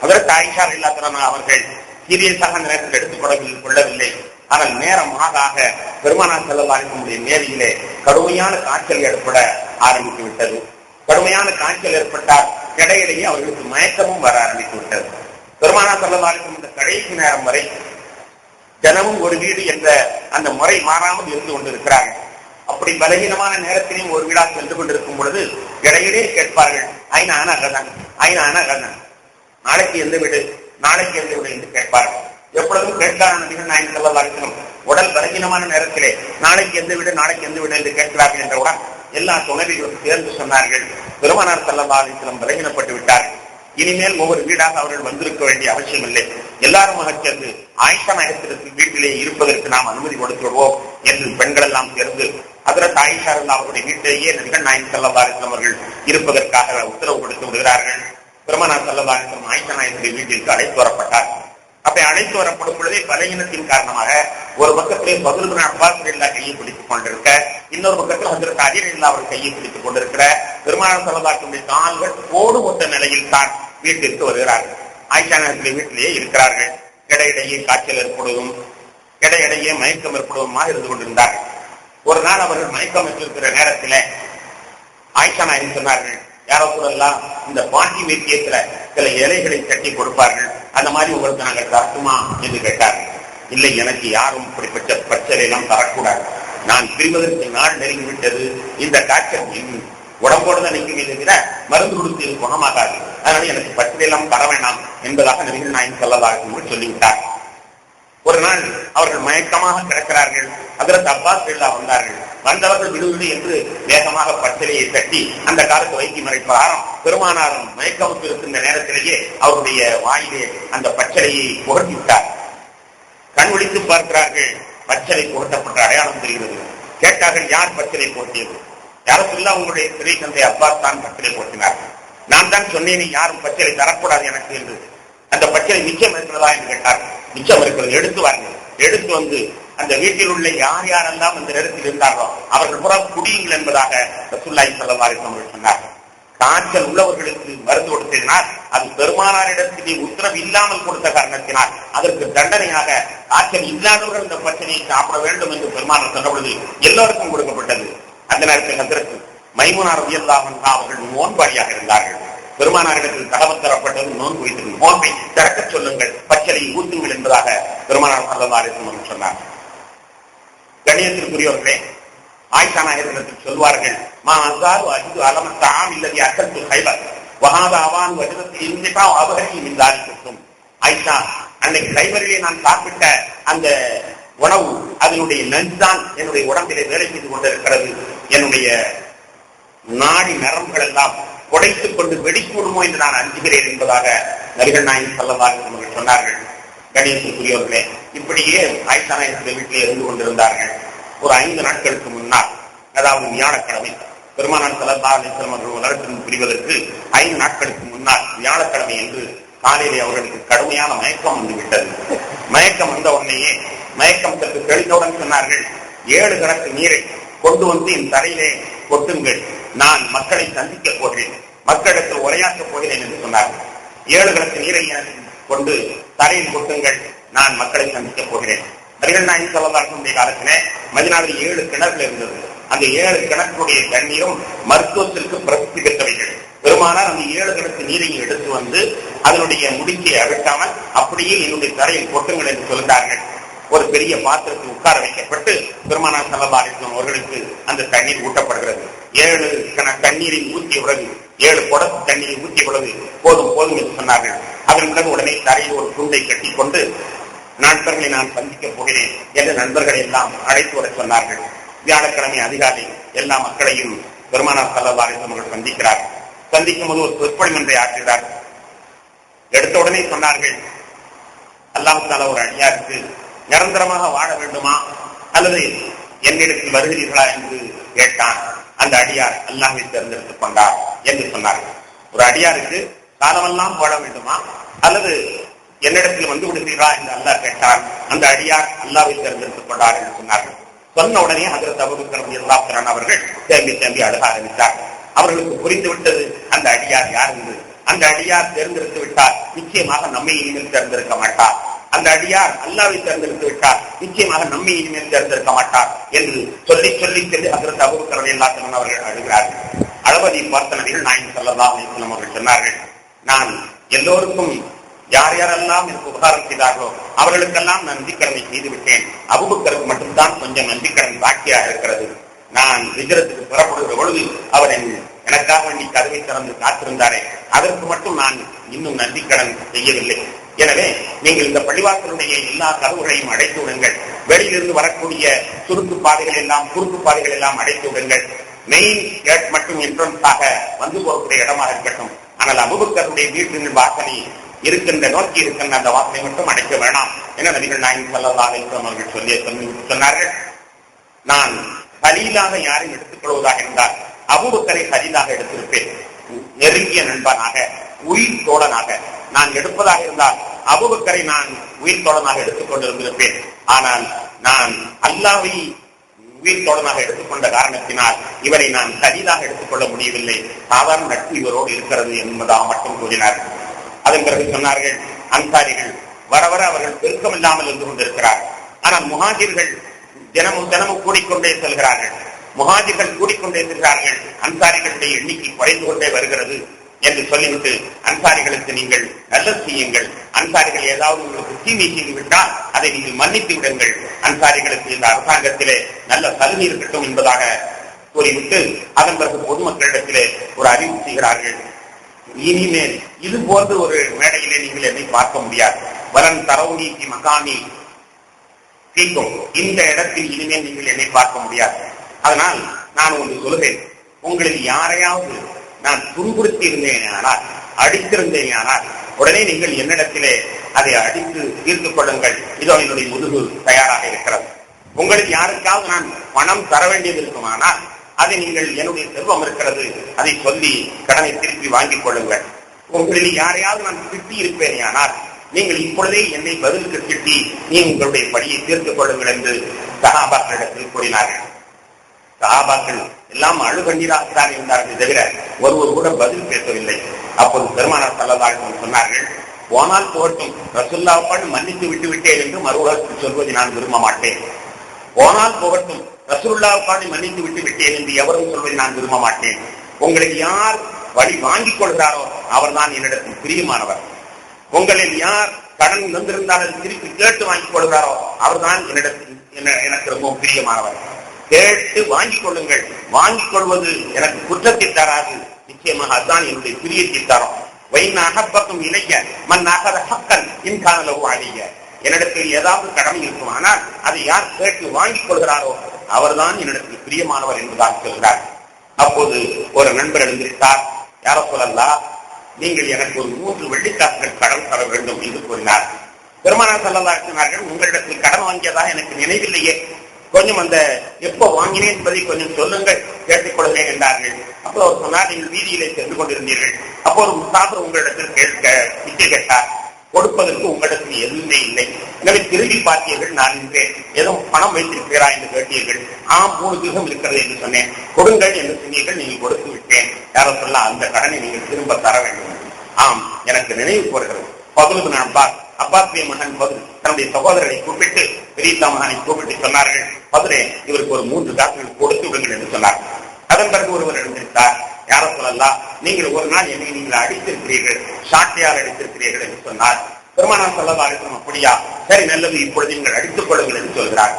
அதற்கு ஆயிஷா ரலியல்லாஹு அன்ஹா அவர்கள் சீரியஸாக அந்த நேரத்தில் எடுத்துக் கொள்ளவில்லை. ஆனால் நேரமாக பெருமானார் ஸல்லல்லாஹு அலைஹி வஸல்லம் நேரிலே கடுமையான காய்ச்சல் ஏற்பட ஆரம்பித்து விட்டது. கடுமையான காய்ச்சல் ஏற்பட்டால் இடையிலேயே அவர்களுக்கு மயக்கமும் வர ஆரம்பித்து விட்டது. பெருமானார் ஸல்லல்லாஹு அலைஹி வஸல்லம் இந்த கடைசி நேரம் வரை தினமும் ஒரு வீடு என்ற அந்த முறை மாறாமல் இருந்து கொண்டிருக்கிறார்கள். அப்படி பலகீனமான நேரத்திலையும் ஒரு வீடாக சென்று கொண்டிருக்கும் பொழுது இடையிலே கேட்பார்கள், ஐநான கதன், ஐநான கதன், நாளைக்கு எந்த வீடு, நாளைக்கு எந்த வீடு என்று கேட்பார்கள். எப்பொழுதும் கேட்காத நபிகள் நாயகம் ஸல்லல்லாஹு அலைஹி வஸல்லம் உடல் பலகீனமான நேரத்திலே நாளைக்கு எந்த வீடு, நாளைக்கு எந்த வீடு என்று கேட்கிறார்கள் என்றவுடன் எல்லா துணைவிகளும் சேர்ந்து சொன்னார்கள், பெருமானார் ஸல்லல்லாஹு அலைஹி வஸல்லம் பலகீனப்பட்டு விட்டார்கள், இனிமேல் ஒவ்வொரு வீடாக அவர்கள் வந்திருக்க வேண்டிய அவசியம் இல்லை, எல்லாருமாக சேர்ந்து ஆயிஷா நாயகத்திற்கு வீட்டிலே இருப்பதற்கு நாம் அனுமதி கொடுத்து விடுவோம் என்று பெண்கள் எல்லாம் சேர்ந்து ஹஜ்ரத் ஆயிஷா அவருடைய வீட்டிலேயே நபிகள் நாயகம் ஸல்லல்லாஹு அலைஹி வஸல்லம் அவர்கள் இருப்பதற்காக உத்தரவு கொடுத்து விடுகிறார்கள். பெருமானார் ஸல்லல்லாஹு அலைஹி வஸல்லம் ஆயிஷா நாயகத்துடைய வீட்டிற்கு அழைத்து வரப்பட்டார். அப்படி அழைத்து வரப்படும் பொழுதே பலகீனத்தின் காரணமாக ஒரு பக்கத்திலே ஃபத்ல் இப்னு அப்பாஸ் ரலியல்லாஹு கையை பிடித்துக் கொண்டிருக்க, இன்னொரு பக்கத்தில் ஹஜ்ரத் அலி ரலியல்லாஹு அவர் கையை பிடித்துக் கொண்டிருக்கிற பெருமானார் ஸல்லல்லாஹு அலைஹி வஸல்லம் கால்கள் போடு ஒத்த நிலையில் தான் வீட்டிற்கு வருகிறார்கள். ஆயிஷா நாயகத்துடைய வீட்டிலேயே இருக்கிறார்கள். இடையிடையே காய்ச்சல் ஏற்படுவதும் இடையிடையே மயக்கம் ஏற்படுவதுமாக இருந்து கொண்டிருந்தார்கள். ஒரு நாள் அவர்கள் மயக்கம் ஏற்றிருக்கிற நேரத்தில் ஆயிஷா நாயகம் சொன்னார்கள், யாரோ சொல்லலாம், இந்த பாட்டி வைத்தியத்துல சில இலைகளை கட்டி கொடுப்பார்கள், அந்த மாதிரி உங்களுக்கு நாங்கள் தரட்டுமா என்று கேட்டார்கள். இல்லை, எனக்கு யாரும் இப்படிப்பட்ட பிரச்சனை எல்லாம் தரக்கூடாது, நான் பிரிவதற்கு நாள் நெருங்கிவிட்டது, இந்த காய்ச்சல் உடம்போடு தான் நிற்கும் தவிர மருந்து கொடுத்து இது குணமாகாது, அதனால எனக்கு பச்சை எல்லாம் தர வேண்டாம் என்பதாக நபிகள் நாயகம் ஸல்லல்லாஹு அலைஹி வஸல்லம் சொல்லிவிட்டார். ஒரு நாள் அவர்கள் மயக்கமாக கிடக்கிறார்கள். ஹஜ்ரத் அப்பாஸ் ரலியல்லாஹு வந்தார்கள். வந்தவர்கள் விடுவிடு என்று வேகமாக பச்சலையை தட்டி அந்த காலத்து வைத்திய முறை பிரகாரம் பெருமானாரும் மயக்கமுக்கு இருக்கின்ற நேரத்திலேயே அவருடைய வாயிலே அந்த பச்சலையை புகட்டி விட்டார். கண் விழித்து பார்க்கிறார்கள், பச்சலை புகட்டப்பட்ட அடையாளம் தெரிகிறது. கேட்டார்கள், யார் பச்சலை போட்டியது? யாரும் சொல்ல, உங்களுடைய சிறை தந்தை அப்பாஸ் தான் பச்சலை போட்டினார். நான் தான் சொன்னேன், யாரும் பச்சலை தரக்கூடாது எனக்கு என்று. அந்த பச்சலை மிச்சம் இருக்கிறதா என்று கேட்டார்கள். மிச்சம் இருக்கிறது, எடுத்து வாருங்கள். எடுத்து வந்து அந்த வீட்டில் உள்ள யார் யாரெல்லாம் அந்த நேரத்தில் இருந்தார்களோ அவர்கள் புறம் குடியுங்கள் என்பதாக ரசூலுல்லாஹி ஸல்லல்லாஹு அலைஹி வஸல்லம் சொன்னார்கள். காய்ச்சல் உள்ளவர்களுக்கு மருந்து கொடுத்ததினால் அது பெருமானாரிடத்திலே உத்தரவு இல்லாமல் கொடுத்த காரணத்தினால் அதற்கு தண்டனையாக காய்ச்சல் இல்லாதவர்கள் இந்த பச்சனையை சாப்பிட வேண்டும் என்று பெருமானார் சொன்ன பொழுது எல்லோருக்கும் கொடுக்கப்பட்டது. அந்த நேரத்தில் ஹஜ்ரத் மைமூனா ரலியல்லாஹு அன்ஹா அவர்கள் நோன்பாளியாக இருந்தார்கள். பெருமானாரிடத்தில் தகவல் தரப்பட்டது, நோன்பு வைத்தது, நோன்பை திறக்க சொல்லுங்கள், பச்சலையை ஊட்டுங்கள் என்பதாக பெருமானார் ஸல்லல்லாஹு அலைஹி வஸல்லம் சொன்னார். கண்ணியத்திற்குரியவர்களே, ஆயிஷா நாயகத்தில் சொல்வார்கள், மா அஸாரு அஜிது அலம தஆம் இல்லதி அகல்து கைபர் வஹாதா அவான் வஜதத் இன்னிகா அபஹரி மின் தாலிக்கும். ஆயிஷா, அன்னைக்கு கைபரிலே நான் சாப்பிட்ட அந்த உணவு, அதனுடைய நஞ்சுதான் என்னுடைய உடம்பிலே வேலை செய்து கொண்டிருக்கிறது. என்னுடைய நாடி நரம்புகள் எல்லாம் உடைத்துக் கொண்டு வெடிக்கூடுமோ என்று நான் அஞ்சுகிறேன் என்பதாக நபிகள் நாயகம் ஸல்லல்லாஹு அலைஹி வஸல்லம் சொன்னார்கள். கணேசனுக்குரியவர்களே, இப்படியே ஆயிஷா நாயகத்தின் வீட்டிலே இருந்து கொண்டிருந்தார்கள். ஒரு 5 நாட்களுக்கு முன்னால், அதாவது வியாழக்கிழமை, பெருமானார் ஸல்லல்லாஹு அலைஹி வஸல்லம் அவர்கள் உலகத்திலிருந்து பிரிவதற்கு 5 நாட்களுக்கு முன்னால் வியாழக்கிழமை என்று காலையிலே அவர்களுக்கு கடுமையான மயக்கம் வந்துவிட்டது. மயக்கம் வந்த உடனேயே மயக்கம் சற்று தெளிந்தவுடன் சொன்னார்கள், 7 கணக்கு நீரை கொண்டு வந்து என் தரையிலே கொட்டுங்கள், நான் மக்களை சந்திக்கப் போகிறேன், மக்களிடத்தில் உரையாற்றப் போகிறேன் என்று சொன்னார்கள். 7 கணக்கு நீரை கொண்டு தரையில் கொட்டுங்கள், நான் மக்களை சந்திக்கப் போகிறேன். நபிகள் நாயகம் ஸல்லல்லாஹு அலைஹி வஸல்லம் காலத்திலே மதீனாவில் 7 கிணறுகள் இருந்தது. அந்த 7 கிணற்றுடைய தண்ணீரும் மருத்துவத்திற்கு பிரசித்தி பெற்றவைகள். பெருமானார் அந்த 7 கிணத்து நீரையும் எடுத்து வந்து அதனுடைய முடிக்கை அகற்றாமல் அப்படியே என்னுடைய தரையில் கொட்டுங்கள் என்று சொல்கிறார்கள். ஒரு பெரிய பாத்திரத்தில் உட்கார வைக்கப்பட்டு பெருமானார் ஸல்லல்லாஹு அலைஹி வஸல்லம் அவர்களுக்கு அந்த தண்ணீர் ஊட்டப்படுகிறது. 7 தண்ணீரை ஊற்றிய பிறகு, 7 குடத்து தண்ணீரை ஊற்றிய பிறகு போதும் போதும் என்று சொன்னார்கள். அதன் பிறகு உடனே தரையில் ஒரு துண்டை கட்டி கொண்டு நண்பர்களை நான் சந்திக்கப் போகிறேன் என்று நண்பர்களை எல்லாம் அழைத்து வர சொன்னார்கள். வியாழக்கிழமை அதிகாலை எல்லா மக்களையும் பெருமானார் ஸல்லல்லாஹு அலைஹி வஸல்லம் அவர்கள் சந்திக்கிறார். சந்திக்கும் போது ஒரு சொற்பொழிவை ஆற்றுகிறார். எடுத்த உடனே சொன்னார்கள், அல்லாஹ் தஆலா ஒரு அடியாருக்கு நிரந்தரமாக வாழ வேண்டுமா அல்லது என்னிடத்தில் வருகிறீர்களா என்று கேட்டான். அந்த அடியார் அல்லாஹ்வை தேர்ந்தெடுத்துக் கொண்டார் என்று சொன்னார்கள். ஒரு அடியாருக்கு காலமெல்லாம் வாழ வேண்டுமா அல்லது என்னிடத்தில் வந்து விடுகிறீர்களா என்று அல்லாஹ் கேட்டார். அந்த அடியார் அல்லாஹ்வை தேர்ந்தெடுத்துக் கொண்டார் என்று சொன்னார்கள். சொன்ன உடனே ஹஜ்ரத் அபூபக்கர் ரலியல்லாஹு தஆலா அவர்கள் தேம்பி அழுக ஆரம்பித்தார்கள். அவர்களுக்கு புரிந்துவிட்டது அந்த அடியார் யார் என்று. அந்த அடியார் தேர்ந்தெடுத்து விட்டார், நிச்சயமாக நம்மை இனிமேல் தேர்ந்தெடுக்க மாட்டார். அந்த அடியார் அல்லாஹ்வை தேர்ந்தெடுத்து விட்டார், நிச்சயமாக நம்மை இனிமேல் தேர்ந்தெடுக்க மாட்டார் என்று சொல்லி ஹஜ்ரத் அபூபக்கர் ரலியல்லாஹு தஆலா அவர்கள் அழுகிறார்கள். அழுவதை பார்த்த நபிகள் நாயகம் ஸல்லல்லாஹு அலைஹி வஸல்லம் அவர்கள் சொன்னார்கள், நான் எல்லோருக்கும் யார் யாரெல்லாம் எனக்கு உபகாரம் செய்தார்களோ அவர்களுக்கெல்லாம் நான் நன்றிக்கடனை செய்துவிட்டேன். அபூபக்கருக்கு மட்டும்தான் கொஞ்சம் நன்றிக்கடன் பாக்கியாக இருக்கிறது. நான் ஹிஜ்ரத்துக்கு புறப்படுகிற பொழுது அவர் எனக்காக வேண்டி கதவை திறந்து காத்திருந்தாரே, அதற்கு மட்டும் நான் இன்னும் நன்றிக்கடன் செய்யவில்லை. எனவே நீங்கள் இந்த பள்ளிவாசலுடைய எல்லா கதவுகளையும் அடைத்து விடுங்கள். வெளியிலிருந்து வரக்கூடிய சுருக்கு பாதைகள் எல்லாம், குறுக்கு பாதைகள் எல்லாம் அடைத்து விடுங்கள். மெயின் கேட் மட்டும் என்ட்ரன்ஸாக வந்து போகக்கூடிய இடமாக இருக்கட்டும். ஆனால் அபூபக்கருடைய வீட்டின் வாசனை நோக்கி இருக்கின்ற அந்த வாசனை மட்டும் அடைக்க வேணாம் என நபிகள் நாயகம் ஸல்லல்லாஹு அலைஹி வஸல்லம் அவர்கள் சொன்னார்கள். நான் கலீலாக யாரையும் எடுத்துக் கொள்வதாக இருந்தால் அபூபக்கரை கலீலாக எடுத்திருப்பேன். நெருங்கிய நண்பனாக, உயிர் தோழனாக நான் எடுப்பதாக இருந்தால் அபூபக்கரை நான் உயிர் தோழனாக எடுத்துக் கொண்டிருந்திருப்பேன். ஆனால் நான் அல்லாஹ்வை உயிர் தோழனாக எடுத்துக்கொண்ட காரணத்தினால் இவரை நான் கலீலாக எடுத்துக்கொள்ள முடியவில்லை. சாதாரண நட்பு இவரோடு இருக்கிறது என்பதாக மட்டும் கூறினார்கள். அதன் பிறகு சொன்னார்கள், அன்சாரிகள் வர வர அவர்கள் பெருக்கம் இல்லாமல் இருந்து கொண்டிருக்கிறார்கள். ஆனால் முஹாஜிர்கள் தினமும் கூடிக்கொண்டே செல்கிறார்கள். முஹாஜிர்கள் கூடிக்கொண்டே செல்கிறார்கள், அன்சாரிகளுடைய எண்ணிக்கை குறைந்து கொண்டே வருகிறது என்று சொல்லிவிட்டு அன்சாரிகளுக்கு நீங்கள் நல்லது செய்யுங்கள், அன்சாரிகள் ஏதாவது உங்களுக்கு தீமை செய்து விட்டால் அதை நீங்கள் மன்னித்து விடுங்கள், அன்சாரிகளுக்கு இந்த அரசாங்கத்திலே நல்ல சலுகை இருக்கட்டும் என்பதாக கூறிவிட்டு அதன் பிறகு பொதுமக்களிடத்திலே ஒரு அறிவு செய்கிறார்கள். இனிமேல் இது போன்ற ஒரு மேடையிலே நீங்கள் என்னை பார்க்க முடியாது. வலன் தரவுனி மகானி தீக்கும், இந்த இடத்தில் இனிமேல் நீங்கள் என்னை பார்க்க முடியாது. அதனால் நான் ஒன்று சொல்கிறேன், உங்களில் யாரையாவது நான் துன்புறுத்தி இருந்தேனால், அடித்திருந்தேனால் உடனே நீங்கள் என்னிடத்திலே அதை அடித்து தீர்த்துக் கொள்ளுங்கள். இதோ என்னுடைய முதுகு தயாராக இருக்கிறது. உங்களுக்கு யாருக்காவது நான் பணம் தர வேண்டியது இருக்குமானால் அதை நீங்கள் என்னுடைய செல்வம் இருக்கிறது, அதை சொல்லி கடனை திருப்பி வாங்கிக் கொள்ளுங்கள். உங்களில் யாரையாவது நான் திட்டி இருப்பேனேயானால் நீங்கள் இப்பொழுதே என்னை பதிலுக்கு திட்டி நீ உங்களுடைய படியை தீர்த்துக் கொள்ளுங்கள் என்று சஹாபாக்களிடத்தில் கூறினார்கள். சஹாபாக்கள் எல்லாம் அழுகண்ணீராகத்தான் இருந்தார்கள், தவிர ஒருவர் கூட பதில் பேசவில்லை. அப்போது பெருமானார் ஸல்லல்லாஹு அலைஹி வஸல்லம் சொன்னார்கள், போனால் போகட்டும், ரசூலுல்லாஹ் மன்னித்து விட்டு விட்டேன் என்று மறுவாழ்த்து சொல்வதை நான் விரும்ப மாட்டேன். போனால் போகட்டும், ரசூலுல்லாஹ் மன்னித்து விட்டு விட்டேன் என்று எவரும் சொல்வதை நான் விரும்ப மாட்டேன். உங்களுக்கு யார் வழி வாங்கிக் கொள்கிறாரோ அவர்தான் என்னிடத்தில் பிரியமானவர். உங்களில் யார் கடன் வந்திருந்தால் திருப்பி கேட்டு வாங்கிக் கொள்கிறாரோ அவர்தான் எனக்கு ரொம்பவும் பிரியமானவர். கேட்டு வாங்கிக் கொள்ளுங்கள். வாங்கிக் கொள்வது எனக்கு குற்றத்தை தராது, நிச்சயமாக அதுதான் என்னுடைய பிரியத்தை தரும். வைநகப்பக்கம் இணைய மன்னாக ஹக்கன் இன்கானளவு அழிய, என்னிடத்தில் ஏதாவது கடமை இருக்குமானால் அதை யார் கேட்டு வாங்கிக் கொள்கிறாரோ அவர்தான் என்னிடத்தில் பிரியமானவர் என்பதாக சொல்கிறார். அப்போது ஒரு நண்பர் எழுந்திருத்தார், யார சொல்லலாம், நீங்கள் எனக்கு ஒரு 3 வெள்ளிக்காசுகள் கடன் தர வேண்டும் என்று கூறினார். பெருமானார் ஸல்லல்லாஹு அலைஹி வஸல்லம், உங்களிடத்தில் கடன் வாங்கியதாக எனக்கு நினைவில்லையே, கொஞ்சம் அந்த எப்போ வாங்கினேன் என்பதை கொஞ்சம் சொல்லுங்கள், கேட்டுக்கொள்கிறேன் என்றார்கள். அப்போ அவர் சொன்னார், நீங்கள் வீதியிலே சென்று கொண்டிருந்தீர்கள், அப்போ ஒரு முசாஃபிர் உங்களிடத்தில் பிச்சை கேட்டார், கொடுப்பதற்கு உங்களிடத்தில் எதுவுமே இல்லை, எனவே திரும்பி பார்த்தீர்கள், நான் நின்றேன், ஏதோ பணம் வைத்திருக்கிறா என்று கேட்டீர்கள், 3 திரகம் இருக்கிறது என்று சொன்னேன், கொடுங்கள் என்று சொன்னீர்கள், நீங்கள் கொடுத்து விட்டேன். யாரோ சொல்ல, அந்த கடனை நீங்கள் திரும்ப தர வேண்டும். எனக்கு நினைவு போகிறது. ஃபதுல் இப்னு அப்பாஸுடைய மகன் ஃபதுல் தன்னுடைய சகோதரரை கூப்பிட்டு, பெரியத்தா மகனை கூப்பிட்டு சொன்னார்கள், ஃபதுலே, இவருக்கு ஒரு 3 காசுகள் கொடுத்து விடுங்கள் என்று சொன்னார். அதன் பிறகு ஒருவர் எழுந்திருத்தார், யார சொல்லலாம், நீங்கள் ஒரு நாள் என்னை நீங்கள் அடித்திருக்கிறீர்கள், சாட்டையால் அடித்திருக்கிறீர்கள் என்று சொன்னார். பெருமானார் ஸல்லல்லாஹு அலைஹி வஸல்லம், அப்படியா, சரி நல்லது, இப்பொழுது நீங்கள் அடித்துக் கொள்ளுங்கள் என்று சொல்கிறார்.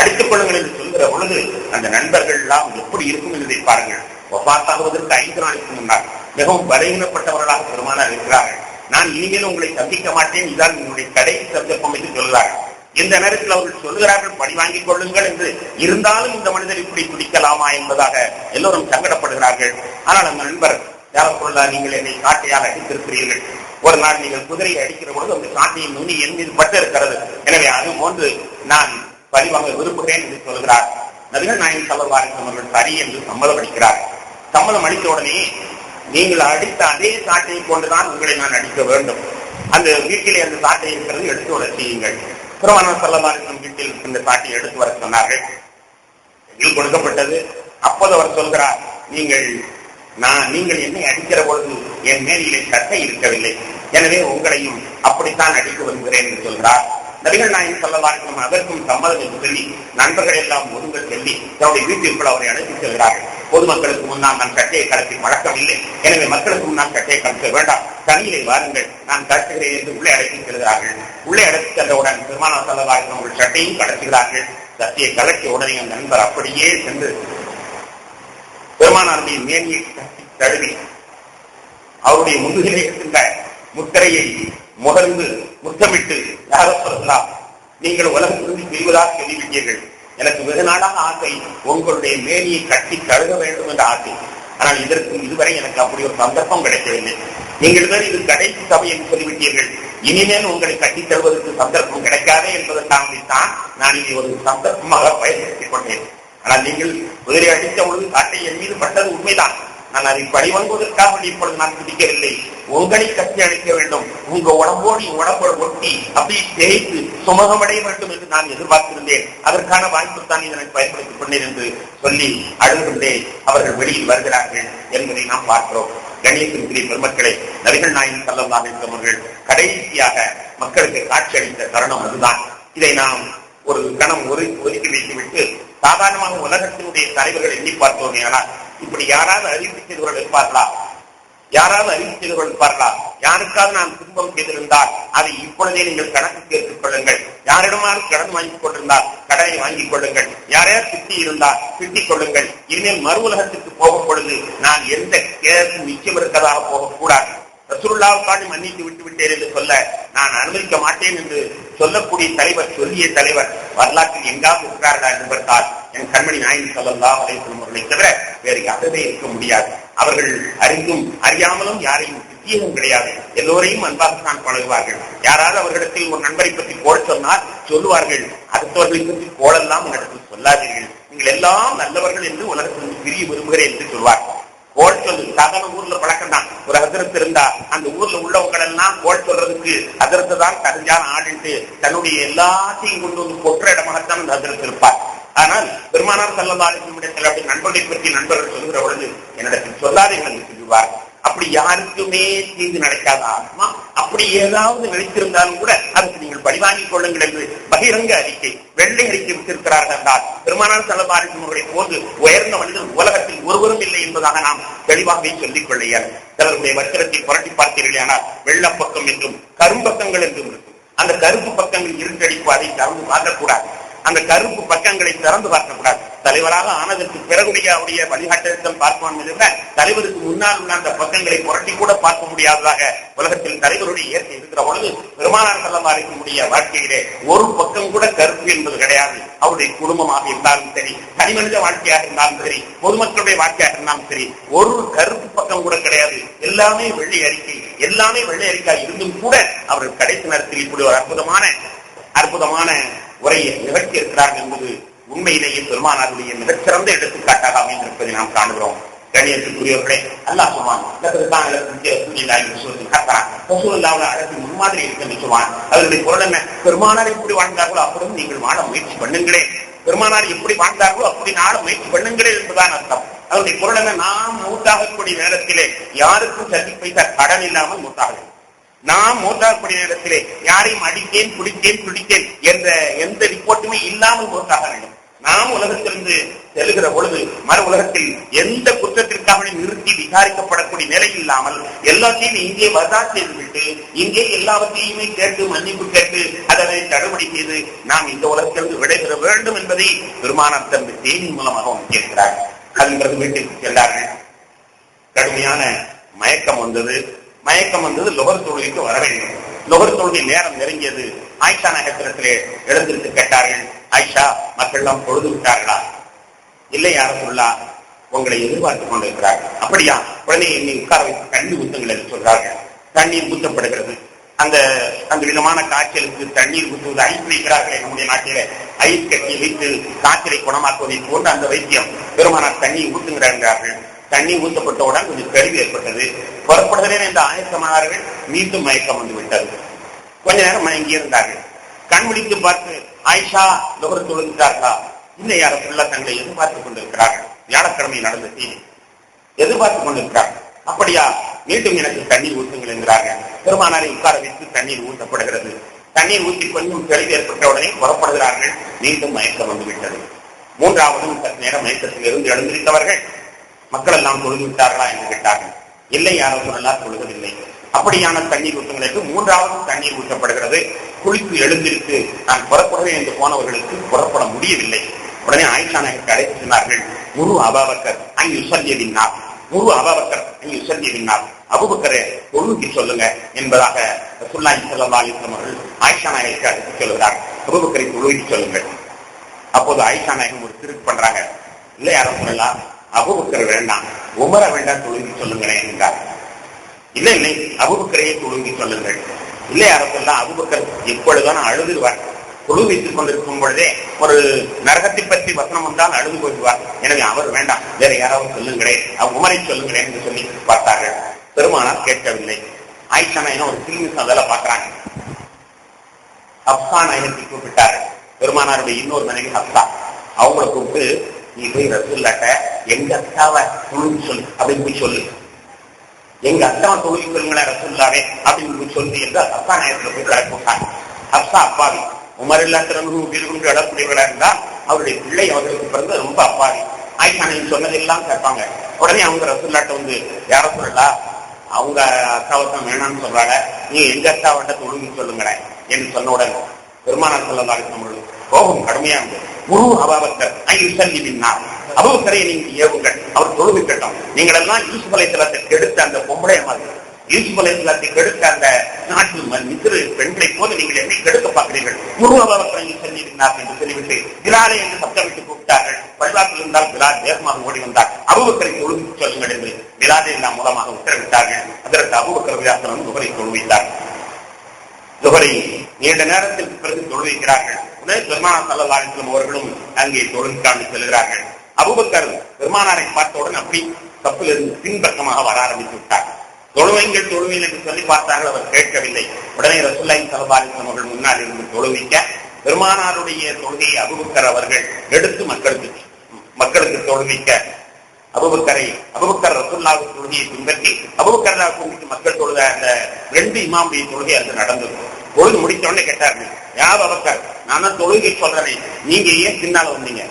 அடித்துக் கொள்ளுங்கள் என்று சொல்கிற பொழுது அந்த நண்பர்கள் எல்லாம் எப்படி இருக்கும் என்பதை பாருங்கள். வஃபாத்தாகுவதற்கு 5 நாளைக்கு முன்னால் மிகவும் பலவீனப்பட்டவர்களாக பெருமானார் இருக்கிறார்கள். நான் இனிமேல் உங்களை சந்திக்க மாட்டேன், இதுதான் என்னுடைய கடைசி சந்தர்ப்பம் என்று சொல்கிறார்கள். இந்த நேரத்தில் அவர்கள் சொல்கிறார்கள், பழி வாங்கிக் கொள்ளுங்கள் என்று. இருந்தாலும் இந்த மனிதர் இப்படி துடிக்கலாமா என்பதாக எல்லோரும் சங்கடப்படுகிறார்கள். ஆனால் அந்த நண்பர், யார சொல்லா, நீங்கள் என்னை சாட்டையால் அடித்திருக்கிறீர்கள், ஒரு நாள் நீங்கள் குதிரையை அடிக்கிற பொழுது அந்த சாட்டையின் நுனி என் மீது பட்டு இருக்கிறது, எனவே அது போன்று நான் பழி வாங்க விரும்புகிறேன் என்று சொல்கிறார். நபிகள் நாயகம் ஸல்லல்லாஹு அலைஹி வஸல்லம் அவர்கள் சரி என்று சம்மதம் அளிக்கிறார். சம்மதம் அளித்த உடனே, நீங்கள் அடித்த அதே சாட்டையை கொண்டுதான் உங்களை நான் அடிக்க வேண்டும், அந்த வீட்டிலே அந்த சாட்டை இருக்கிறது, எடுத்து வர செய்யுங்கள். பெருமானார் ஸல்லல்லாஹு அலைஹி வஸல்லம் வீட்டில் இந்த சாட்டையை எடுத்து வர சொன்னார்கள். இதில் கொடுக்கப்பட்டது. அப்போது அவர் சொல்கிறார், நீங்கள் என்னை அடிக்கிற பொழுது என் மேலிலே சட்டை இருக்கவில்லை, எனவே உங்களையும் அப்படித்தான் அடிக்க வருகிறேன் என்று சொல்கிறார். நபிகள் நாயகம் ஸல்லல்லாஹு அலைஹி வஸல்லம் அதற்கும் சம்மதம் என்று சொல்லி நண்பர்கள் எல்லாம் ஒருங்கள் சொல்லி தன்னுடைய வீட்டிற்குள் அவரை அழைத்து செல்கிறார்கள். பொதுமக்களுக்கு முன்னால் நான் சட்டையை கலத்தி வழக்கம் இல்லை, எனவே மக்களுக்கு முன்னால் சட்டையை கலக்க வேண்டாம், தனியிலே வாருங்கள், நான் கலத்துகிறேன் என்று உள்ளே அழைத்து செல்கிறார்கள். உள்ளே அழைத்து சென்றவுடன் பெருமானார் ஸல்லல்லாஹு அலைஹி வஸல்லம் சட்டையும் கலத்துகிறார்கள். சட்டையை கலக்கிய உடனே அந்த நண்பர் அப்படியே சென்று பெருமானாருடைய மேனியை தழுவி அவருடைய முதுகிலே இருக்கின்ற முத்திரையை முகர்ந்து முத்தமிட்டு, யார சொல்லலாம், நீங்கள் உலகத்திலிருந்து பிரிவதாக சொல்லிவிட்டீர்கள், எனக்கு வெகு நாளாக ஆசை உங்களுடைய மேனியை கட்டி தழுக வேண்டும் என்ற ஆசை, ஆனால் இதற்கு இதுவரை எனக்கு அப்படி ஒரு சந்தர்ப்பம் கிடைக்கவில்லை. நீங்கள் தான் இது கடைசி சபை என்று சொல்லிவிட்டீர்கள், இனிமேல் உங்களை கட்டித் தருவதற்கு சந்தர்ப்பம் கிடைக்காதே என்பதற்காகத்தான் நான் இதை ஒரு சந்தர்ப்பமாக பயன்படுத்திக் கொண்டேன். ஆனால் நீங்கள் குதிரை அடித்த பொழுது காட்டை என் மீது பட்டது உண்மைதான், நான் அதை பழிவாங்குவதற்காக இப்பொழுது நான் பிடிக்கவில்லை, உங்களை கட்டி அழைக்க வேண்டும், உங்க உடம்போடு உடம்போடு ஒட்டி அப்படி தேய்த்து சுமகமடைய வேண்டும் என்று நான் எதிர்பார்த்திருந்தேன், அதற்கான வாய்ப்பு தான் இதனை பயன்படுத்திக் கொண்டேன் என்று சொல்லி அழுகின்றே அவர்கள் வெளியில் வருகிறார்கள் என்பதை நாம் பார்க்கிறோம். கணேசன் பெருமக்களே, நபிகள் நாயகம் ஸல்லல்லாஹு அலைஹி வஸல்லம் அவர்கள் கடைசியாக மக்களுக்கு காட்சி அளித்த தருணம் அதுதான். இதை நாம் ஒரு கணம் ஒதுக்கி வைத்துவிட்டு சாதாரணமாக உலகத்தினுடைய தலைவர்கள் எண்ணி பார்த்தோமே, ஆனால் இப்படி யாராவது அறிவிப்பு செய்தவர்கள் இருப்பார்களா? யாருக்காவது நான் துன்பம் செய்திருந்தால் அதை இப்பொழுதே நீங்கள் கணக்கு எடுத்துக் கொள்ளுங்கள். யாரிடமாவது கடன் வாங்கிக் கொண்டிருந்தால் கடனை வாங்கிக் கொள்ளுங்கள். யாரையாவது திட்டி இருந்தால் திட்டிக் கொள்ளுங்கள். இனிமேல் மறு உலகத்திற்கு போகும் பொழுது நான் எந்த கேஸும் நிச்சயம் இருக்கதாக போகக்கூடாது. ரசூலுல்லாஹ்வுக்காக மன்னித்து விட்டு விட்டேன் என்று சொல்ல நான் அனுமதிக்க மாட்டேன் என்று சொல்லக்கூடிய தலைவர், சொல்லிய தலைவர் வரலாற்றில் எங்காவது இருக்கிறார்களா என்று பார்த்தால் என் கண்மணி நாயகம் ஸல்லல்லாஹு அலைஹி வஸல்லம் அவர்களை தவிர வேறு யாருமே இருக்க முடியாது. அவர்கள் அறிந்தும் அறியாமலும் யாரையும் திட்டியதும் கிடையாது. எல்லோரையும் அன்பாகத்தான் பழகுவார்கள். யாராவது அவர்களிடத்தில் ஒரு நண்பரை பற்றி கோல் சொன்னால் சொல்லுவார்கள், அடுத்தவர்களை பற்றி கோலெல்லாம் உங்களிடத்தில் சொல்லாதீர்கள், நீங்கள் எல்லாம் நல்லவர்கள் என்று உலகத்திலிருந்து பிரிய விரும்புகிறேன் என்று சொல்வார்கள். கோல் சொல்லு சாதாரண ஊர்ல பழக்கம் தான். ஒரு ஹஜ்ரத் இருந்தா அந்த ஊர்ல உள்ளவங்கள் எல்லாம் கோல் சொல்றதுக்கு ஹஜ்ரத் தான் தெரிஞ்சான ஆடிட்டு தன்னுடைய எல்லாத்தையும் கொண்டு வந்து கொற்ற இடமாகத்தான் அந்த ஹஜ்ரத் இருப்பார். ஆனால் பெருமானார் ஸல்லல்லாஹு அலைஹி வஸல்லம் அப்படி நண்பர்களை பற்றி நண்பர்கள் சொல்கிற பொழுது என்னிடத்தில் சொல்லாதீர்கள் என்று சொல்லுவார். அப்படி யாருக்குமே தீங்கு நடக்காத ஆத்மா அப்படி ஏதாவது நினைத்திருந்தாலும் கூட அதுக்கு நீங்கள் பழிவாங்கிக் கொள்ளுங்கள் என்று பகிரங்க அறிக்கை, வெள்ளை அறிக்கை விட்டிருக்கிறார்கள் என்றால் பெருமானார் ஸல்லல்லாஹு அலைஹி வஸல்லம் போது உயர்ந்த மனிதன் உலகத்தில் ஒருவரும் இல்லை என்பதாக நாம் தெளிவாகவே சொல்லிக் கொள்ள இயலும். சிலருடைய வஸ்திரத்தை புரட்டி பார்த்தீர்கள், ஆனால் வெள்ளப்பக்கம் என்றும் கரும்பக்கங்கள் என்றும் இருக்கும். அந்த கருப்பு பக்கங்கள் இருட்டடிப்பு, அதை திறந்து பார்க்கக்கூடாது. அந்த கருப்பு பக்கங்களை திறந்து பார்க்கக்கூடாது. தலைவராக ஆனதற்கு பிறகுடைய அவருடைய வழிகாட்டல் பார்ப்பான் என்ற தலைவருக்கு முன்னால் உள்ள அந்த பக்கங்களை புரட்டி கூட பார்க்க முடியாததாக உலகத்தில் தலைவருடைய இயற்கை இருக்கிற பொழுது பெருமானார் ஸல்லல்லாஹு அலைஹி வஸல்லம் வாழ்க்கையிலே ஒரு பக்கம் கூட கருப்பு என்பது கிடையாது. அவருடைய குடும்பமாக இருந்தாலும் சரி, தனி மனித வாழ்க்கையாக இருந்தாலும் சரி, பொதுமக்களுடைய வாழ்க்கையாக இருந்தாலும் சரி, ஒரு கருப்பு பக்கம் ஒண்ணும் கூட கிடையாது, எல்லாமே வெள்ளை அறிக்கை, எல்லாமே வெள்ளை அறிக்கை இருந்தும் கூட அவர்கள் கடைசி நேரத்தில் இப்படி ஒரு அற்புதமான உரையை நிகழ்த்தி இருக்கிறார்கள் என்பது உண்மையிலேயே பெருமானாருடைய மிகச்சிறந்த எடுத்துக்காட்டாக அமைந்திருப்பதை நாம் காணுகிறோம். கண்ணியத்துக்குரியவர்களே, அல்லாஹ் சொல்வான், அழகு முன்மாதிரி இருக்கு சொல்வான். அதனுடைய பொருள் என்ன? பெருமானார் எப்படி வாழ்ந்தார்களோ அப்படியும் நீங்கள் வாழ முயற்சி பண்ணுங்களேன், பெருமானார் எப்படி வாழ்ந்தார்களோ அப்படி நாட முயற்சி பண்ணுங்களேன் என்பதுதான் அர்த்தம். அதனுடைய பொருள் என்ன? நாம் மூத்தாகக்கூடிய நேரத்திலே யாருக்கும் சதி பைசா கடன் இல்லாமல் மூத்தாக, நாம் மூத்தாகக்கூடிய நேரத்திலே யாரையும் அடித்தேன் பிடித்தேன் என்ற எந்த ரிப்போர்ட்டுமே இல்லாமல் மூத்தாக வேண்டும். நாம் உலகத்திலிருந்து செல்கிற பொழுது மறு உலகத்தில் எந்த குற்றத்திற்காக நிறுத்தி விசாரிக்கப்படக்கூடிய நிலை இல்லாமல் எல்லாத்தையும் இங்கே வதா செய்துவிட்டு இங்கே எல்லாவற்றையுமே கேட்டு மன்னிப்பு கேட்டு அதனை தடுபடி செய்து நாம் இந்த உலகத்திலிருந்து விடைபெற வேண்டும் என்பதை பெருமானார் தனது செய்தியின் மூலமாக கேட்கிறார். அதன் பிறகு வீட்டுக்கு சென்றார்கள். கடுமையான மயக்கம் வந்தது. லொகர் தொழுகைக்கு வர வேண்டும். லொகர் தொழுகை நேரம் நெருங்கியது. ஆயிஷா நாயகத்திலே எழுந்திருந்து கேட்டார்கள், ஆயிஷா, மக்கள் எல்லாம் பொழுது விட்டார்களா? இல்லை யார சொல்லா, உங்களை எதிர்பார்த்துக் கொண்டிருக்கிறார்கள். அப்படியா? உடனே என்னை உட்கார வைத்து தண்ணீர் ஊத்துங்கள் என்று சொல்றார்கள். தண்ணீர் ஊற்றப்படுகிறது. அந்த விதமான காய்ச்சலுக்கு தண்ணீர் ஊற்றுவது ஐஸ் வைக்கிறார்கள். நம்முடைய நாட்டிலே ஐஸ் கட்டி வைத்து காய்ச்சலை குணமாக்குவதை போன்ற அந்த வைத்தியம். பெருமானார் தண்ணீர் ஊற்றுகிறார்கள். தண்ணீர் ஊற்றப்பட்டவுடன் கொஞ்சம் கழிவு ஏற்பட்டது. புறப்படுகிறேன் என்று ஆயத்தமானார்கள். மீண்டும் மயக்கம் வந்து விட்டது. கொஞ்ச நேரம் மயங்கி இருந்தார்கள். கண் முடித்து பார்த்து, ஆயிஷா லொகர் தொழுகிறார்களா? இல்லை யார சொல்ல, தங்களை எதிர்பார்த்துக் கொண்டிருக்கிறார்கள். வியாழக்கிழமை நடந்த செய்தி எதிர்பார்த்துக் கொண்டிருக்கிறார்கள். அப்படியா? மீண்டும் எனக்கு தண்ணீர் ஊற்றுங்கள் என்கிறார்கள். பெருமானாரை உட்கார வைத்து தண்ணீர் ஊற்றப்படுகிறது. தண்ணீர் ஊற்றி கொஞ்சம் தெளிவு ஏற்பட்ட உடனே புறப்படுகிறார்கள். மீண்டும் மயக்கம் வந்துவிட்டது. மூன்றாவதும் சற்று நேரம் மயக்கத்தில் இருந்து எழுந்திருந்தவர்கள், மக்கள் எல்லாம் தொழுது விட்டார்களா என்று கேட்டார்கள். இல்லை யாரோ சொல்லலாம், தொழுவதில்லை. அப்படியான தண்ணீர் ஊற்றங்களுக்கு மூன்றாவது தண்ணீர் ஊற்றப்படுகிறது. குளித்து எழுந்திருக்கு நான் புறப்படுவேன் என்று போனவர்களுக்கு புறப்பட முடியவில்லை. உடனே ஆயிஷா நாயகத்தை அழைத்து சொன்னார்கள், முரு அபூபக்கர் அங்கு யுஸல்லினார், அபூபக்கரை தொழுகி சொல்லுங்க என்பதாக ரசூலுல்லாஹி ஸல்லல்லாஹு அலைஹி வஸல்லம் அவர்கள் ஆயிஷா நாயகத்தை அழைத்து சொல்லுகிறார். அபூபக்கரை தொழுகி சொல்லுங்கள். அப்போது ஆயிஷா நாயகம் ஒரு திருக்கு பண்றாங்க. இல்லை யாரும் சொல்லலாம், அபூபக்கர் வேண்டாம், உமரை வேண்டாம், தொழுகி சொல்லுங்களேன் என்றார். இல்லை அபூபக்கரையே தொழுகி சொல்லுங்கள். இல்லை யாரும் சொல்லலாம், அபூபக்கர் எப்பொழுதுதான் அழுதுவார். தொழு வைத்துக் கொண்டிருக்கும் பொழுதே ஒரு நரகத்தை பற்றி வசனம் வந்தால் அழுது போயிடுவார். எனவே அவர் வேண்டாம், வேற யாராவது சொல்லுங்களேன், உமரை சொல்லுங்களேன் என்று சொல்லி பார்த்தார்கள். பெருமானார் கேட்கவில்லை. ஆயிஷா நாயகம் ஒரு சிலிமிஸ் அதெல்லாம் பார்க்கிறாங்க. ஹப்சா நாயகத்தை கூப்பிட்டார்கள். பெருமானாருடைய இன்னொரு மனைவி ஹப்சா. அவங்களை கூப்பிட்டு, நீ போய் ரசூலுல்லாஹ்ட்ட எங்க அத்தாவை தொழுகி சொல்லு அப்படின்னு போய் சொல்லு, எங்க அத்தாவை தொழுகி சொல்லுங்களேன் ரசூலுல்லாஹ்வே அப்படின்னு போய் சொல்லு என்று ஹப்சா நாயகத்துல போய் கலக்கூட்டாங்க. ஹப்சா அப்பாவி. உமர் இல்லாத்திரந்து வீடு கொண்டு எழக்கூடியவர்களா இருந்தால் அவருடைய பிள்ளை அவர்களுக்கு பிறந்து ரொம்ப அப்பாவி. ஆயிஷா நாயகம் சொன்னதெல்லாம் கேட்பாங்க. உடனே அவங்க ரசூலுல்லாஹ்ட்ட வந்து, யார சொல்லலாம், அவங்க அத்தாவத்தான் வேணாம்னு சொல்றாங்க, நீங்க எங்க அத்தாவட்ட தொழுகி சொல்லுங்களேன் என்று சொன்னவுடன் பெருமானார் ஸல்லல்லாஹு அலைஹி வஸல்லம் கோபம் கடுமையா இருந்தது. முரு அபூபக்கர் அய்யுஸல்லிபின்னார், அபூபக்கரை நீங்க ஏவுங்கள், அவர் தொழுவிக்கட்டும். நீங்கள் எல்லாம் யூசுப் அலைஹிஸ்ஸலாத்தை கெடுத்த அந்த பொம்பளை மாதிரி, யூசுப் அலைஹிஸ்ஸலாத்தை கெடுத்த அந்த நாட்டு மிஸ்ரு பெண்களை போது நீங்கள் என்னை கெடுக்க பார்க்கிறீர்கள். முரு அபூபக்கர் அய்யுஸல்லிபின்னார் என்று சொல்லிவிட்டு பிலாலை என்று சப்தமிட்டு கூப்பிட்டார்கள். பள்ளிவாசல் இருந்தால் பிலால் வேகமாக ஓடி வந்தார். அபூபக்கரை தொழுவி சொல்லுங்கள் என்று பிலாலை எல்லாம் மூலமாக உத்தரவிட்டார்கள். அதற்கு அபூபக்கர் ரலியல்லாஹு துஹரை தொழுவித்தார். துஹரை நீண்ட நேரத்திற்கு பிறகு தொழுவிக்கிறார்கள். பெருமானார் ஸல்லல்லாஹு அலைஹி வஸல்லம் அவர்களும் அங்கே தொழுவிக்காண்டு செல்கிறார்கள். அபூபக்கர் பெருமானாரை பார்த்தவுடன் அப்படி தப்பிலிருந்து பின்பக்கமாக வர ஆரம்பித்து விட்டார். தொழுவைங்கள் என்று சொல்லி பார்த்தார்கள். அவர் கேட்கவில்லை. உடனே ரசூலுல்லாஹி ஸல்லல்லாஹு அலைஹி வஸல்லம் அவர்கள் முன்னால் இருந்து தொழுவிக்க பெருமானாருடைய தொழுகையை அபூபக்கர் அவர்கள் எடுத்து மக்களுக்கு தொழுவிக்க அபூபக்கர் ரசூலுல்லாஹி தொழுகையை பின்பற்றி அபூபக்கர் தொழுகைக்கு மக்கள் தொழுத அந்த 2 இமாமுடைய தொழுகை அது நடந்தது. பொழுது முடித்த உடனே கேட்டார்கள், யார் அபூபக்கர், நான் தொழுகை சொல்றேன், நீங்க ஏன் பின்னால வந்தீங்க?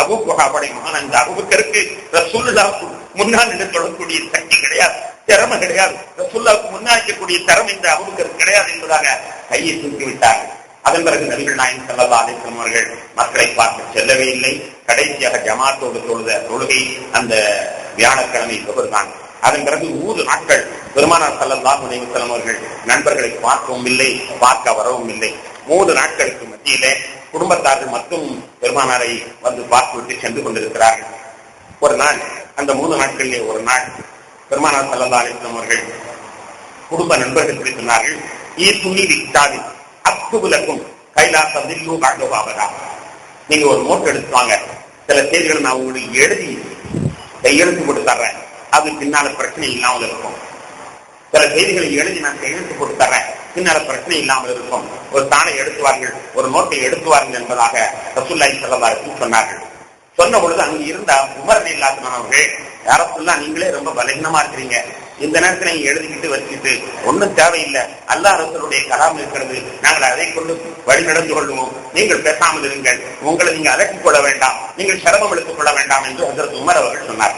அபூ குஹாபுடைய மகன் அந்த அபூபக்கருக்கு ரசூலுல்லாஹ்வுக்கு முன்னால் நின்று தொழக்கூடிய சக்தி கிடையாது, திறமை கிடையாது. ரசூலுல்லாஹ்வுக்கு முன்னால் இருக்கக்கூடிய திறமை இந்த அபூபக்கருக்கு கிடையாது என்பதாக கையை தூக்கி விட்டார்கள். அதன் பிறகு நபிகள் நாயகம் ஸல்லல்லாஹு அலைஹி வஸல்லம் அவர்கள் மக்களை பார்த்து செல்லவே இல்லை. கடைசியாக ஜமாத்தோடு தொழுத தொழுகை அந்த வியாழக்கிழமை தான். அதன் பிறகு 3 நாட்கள் பெருமானார் ஸல்லல்லாஹு அலைஹி வஸல்லம் அவர்கள் நண்பர்களை பார்க்கவும் இல்லை, பார்க்க வரவும் இல்லை. 3 நாட்களுக்கு மத்தியிலே குடும்பத்தார்கள் மட்டும் பெருமானாரை வந்து பார்த்துவிட்டு சென்று கொண்டிருக்கிறார்கள். ஒரு நாள், அந்த 3 நாட்களிலே ஒரு நாள் பெருமானார் ஸல்லல்லாஹு அலைஹி வஸல்லம் அவர்கள் குடும்ப நண்பர்கள் சொன்னார்கள், ஈ துணி விக்தாதி அக்துபுலக்கும் கைலாச தில்லு காண்டோபாவதா. நீங்க ஒரு நோட் எடுத்துவாங்க, சில செய்திகளை நான் உங்களுக்கு எழுதி கையெழுத்து போட்டு தர்றேன், அது பின்னால பிரச்சனை இல்லாமல் இருக்கும். சில செய்திகளை எழுதி நான் கையெழுத்து போட்டு தர்றேன், பின்னால பிரச்சனை இல்லாமல் இருக்கும். ஒரு தாளை எடுத்துவார்கள், ஒரு நோட்டை எடுத்துவார்கள் என்பதாக ரசூலுல்லாஹி ஸல்லல்லாஹு அலைஹி வஸல்லம் சொன்னார்கள். சொன்ன பொழுது அங்கு இருந்த உமர் ரலியல்லாஹு அவர்கள், யாரசுல்லா நீங்களே ரொம்ப பலகீனமா இருக்கிறீங்க, இந்த நேரத்தில் நீங்க எழுதிக்கிட்டு வச்சுட்டு ஒன்னும் தேவையில்லை, அல்லாஹ் ரசூலுடைய கலாம் இருக்கிறது, நாங்கள் அதை கொண்டு வழி நடந்து கொள்வோம், நீங்கள் பேசாமல் இருங்கள், உங்களை நீங்க அலட்டிக் கொள்ள வேண்டாம், நீங்கள் சிரமம் எடுத்துக் கொள்ள வேண்டாம் என்று ஹஜ்ரத் உமர் அவர்கள் சொன்னார்.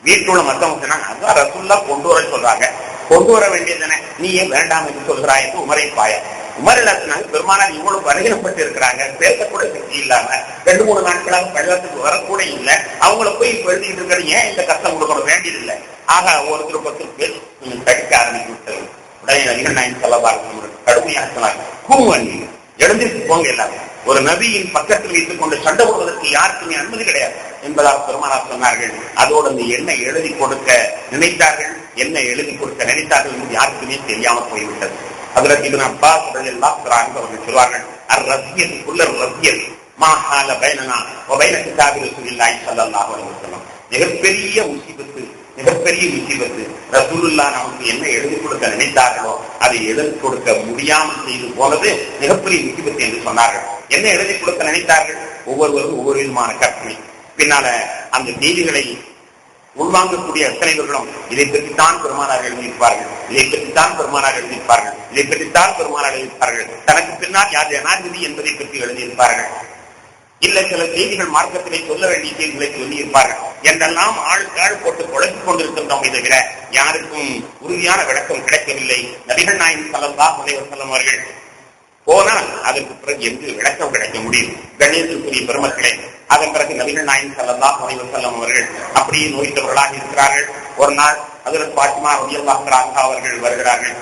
வீட்டுள்ள மத்தவங்க சொன்னாங்க, அதான் ரசூலுல்லா கொண்டு வர சொல்றாங்க, கொண்டு வர வேண்டியதுதானே, நீ ஏன் வேண்டாம் என்று சொல்கிறாய் என்று உமரை பாய. உமர் இல்லாதனால பெருமானார் இவ்வளவு வருகிறப்பட்டு இருக்கிறாங்க, பேசக்கூட சக்தி இல்லாம 2-3 நாட்களாக பள்ளிவாசலுக்கு வரக்கூட இல்லை, அவங்கள போய் எழுதிட்டு இருக்கிறது ஏன் இந்த கஷ்டம் கொடுக்கணும், வேண்டியதில்லை. ஆக ஒருத்தர் 10 பேர் தடுக்க ஆரம்பித்து விட்டது. உடனே நபிகள் நாயகம் ஸல்லல்லாஹு அலைஹி வஸல்லம் கடுமையாக சொன்னாங்க, கூவண்ணி எழுந்திருக்கு போங்க, எல்லாரும் ஒரு நபியின் பக்கத்தில் வைத்துக் கொண்டு சண்டை போடுவதற்கு யாருக்குமே அனுமதி கிடையாது என்பதாக பெருமானார் சொன்னார்கள். அதோடு அந்த எண்ணை எழுதி கொடுக்க நினைத்தார்கள், என்ன எழுதி கொடுக்க நினைத்தார்கள் என்று யாருக்குமே தெரியாமல் போய்விட்டது. அதுல இப்னு அப்பாஸ் ரலியல்லாஹு அன்ஹு அவர்கள் சொல்வார்கள், அர்-ரஸ்யத் குல்ல ரஸ்யத் மா ஹால பைனனா வ பைன கிதாபி ரசூலில்லாஹி ஸல்லல்லாஹு அலைஹி வஸல்லம். மிகப்பெரிய முசீபத்து, மிகப்பெரிய முசீபத்து. ரசூலுல்லாஹ் நமக்கு என்ன எழுதி கொடுக்க நினைத்தார்களோ அதை எழுதி கொடுக்க முடியாமல் செய்து போனது மிகப்பெரிய முசீபத்து என்று சொன்னார்கள். என்ன எழுதி கொடுக்க நினைத்தார்கள்? ஒவ்வொருவரும் ஒவ்வொரு விதமான கற்பனை. பின்னால அந்த செய்திகளை உள்வாங்கக்கூடிய எத்தனைவர்களும் இதை பற்றித்தான் பெருமானார் எழுதியிருப்பார்கள், இதை பற்றித்தான் பெருமானார் எழுதியிருப்பார்கள், இதை பற்றித்தான் பெருமானார் எழுதியிருப்பார்கள், தனக்கு பின்னால் யார் ஜனாதிபதி என்பதை பற்றி எழுதியிருப்பார்கள், இல்லை சில செய்திகள் மார்க்கத்திலே சொல்ல வேண்டிய செய்திகளை சொல்லியிருப்பார்கள் என்றெல்லாம் ஆளுக்காள் போட்டு குழப்பிக் கொண்டிருக்கின்றோம். இதை விட யாருக்கும் உறுதியான விளக்கம் கிடைக்கவில்லை. நபிகள் நாயகம் ஸல்லல்லாஹு அலைஹி வஸல்லம் அவர்கள் போனால் அதற்கு பிறகு எங்கு விளக்கம் கிடைக்க முடியும்? கண்ணியத்திற்குரிய பெருமக்களே, அதன் பிறகு நபிகள் நாயகம் ஸல்லல்லாஹு அலைஹி வஸல்லம் அவர்கள் அப்படியே நோய்த்தவர்களாக இருக்கிறார்கள். ஒரு நாள் ஹஜ்ரத் ஃபாத்திமா ரலியல்லாஹு அன்ஹா அவர்கள் வருகிறார்கள்.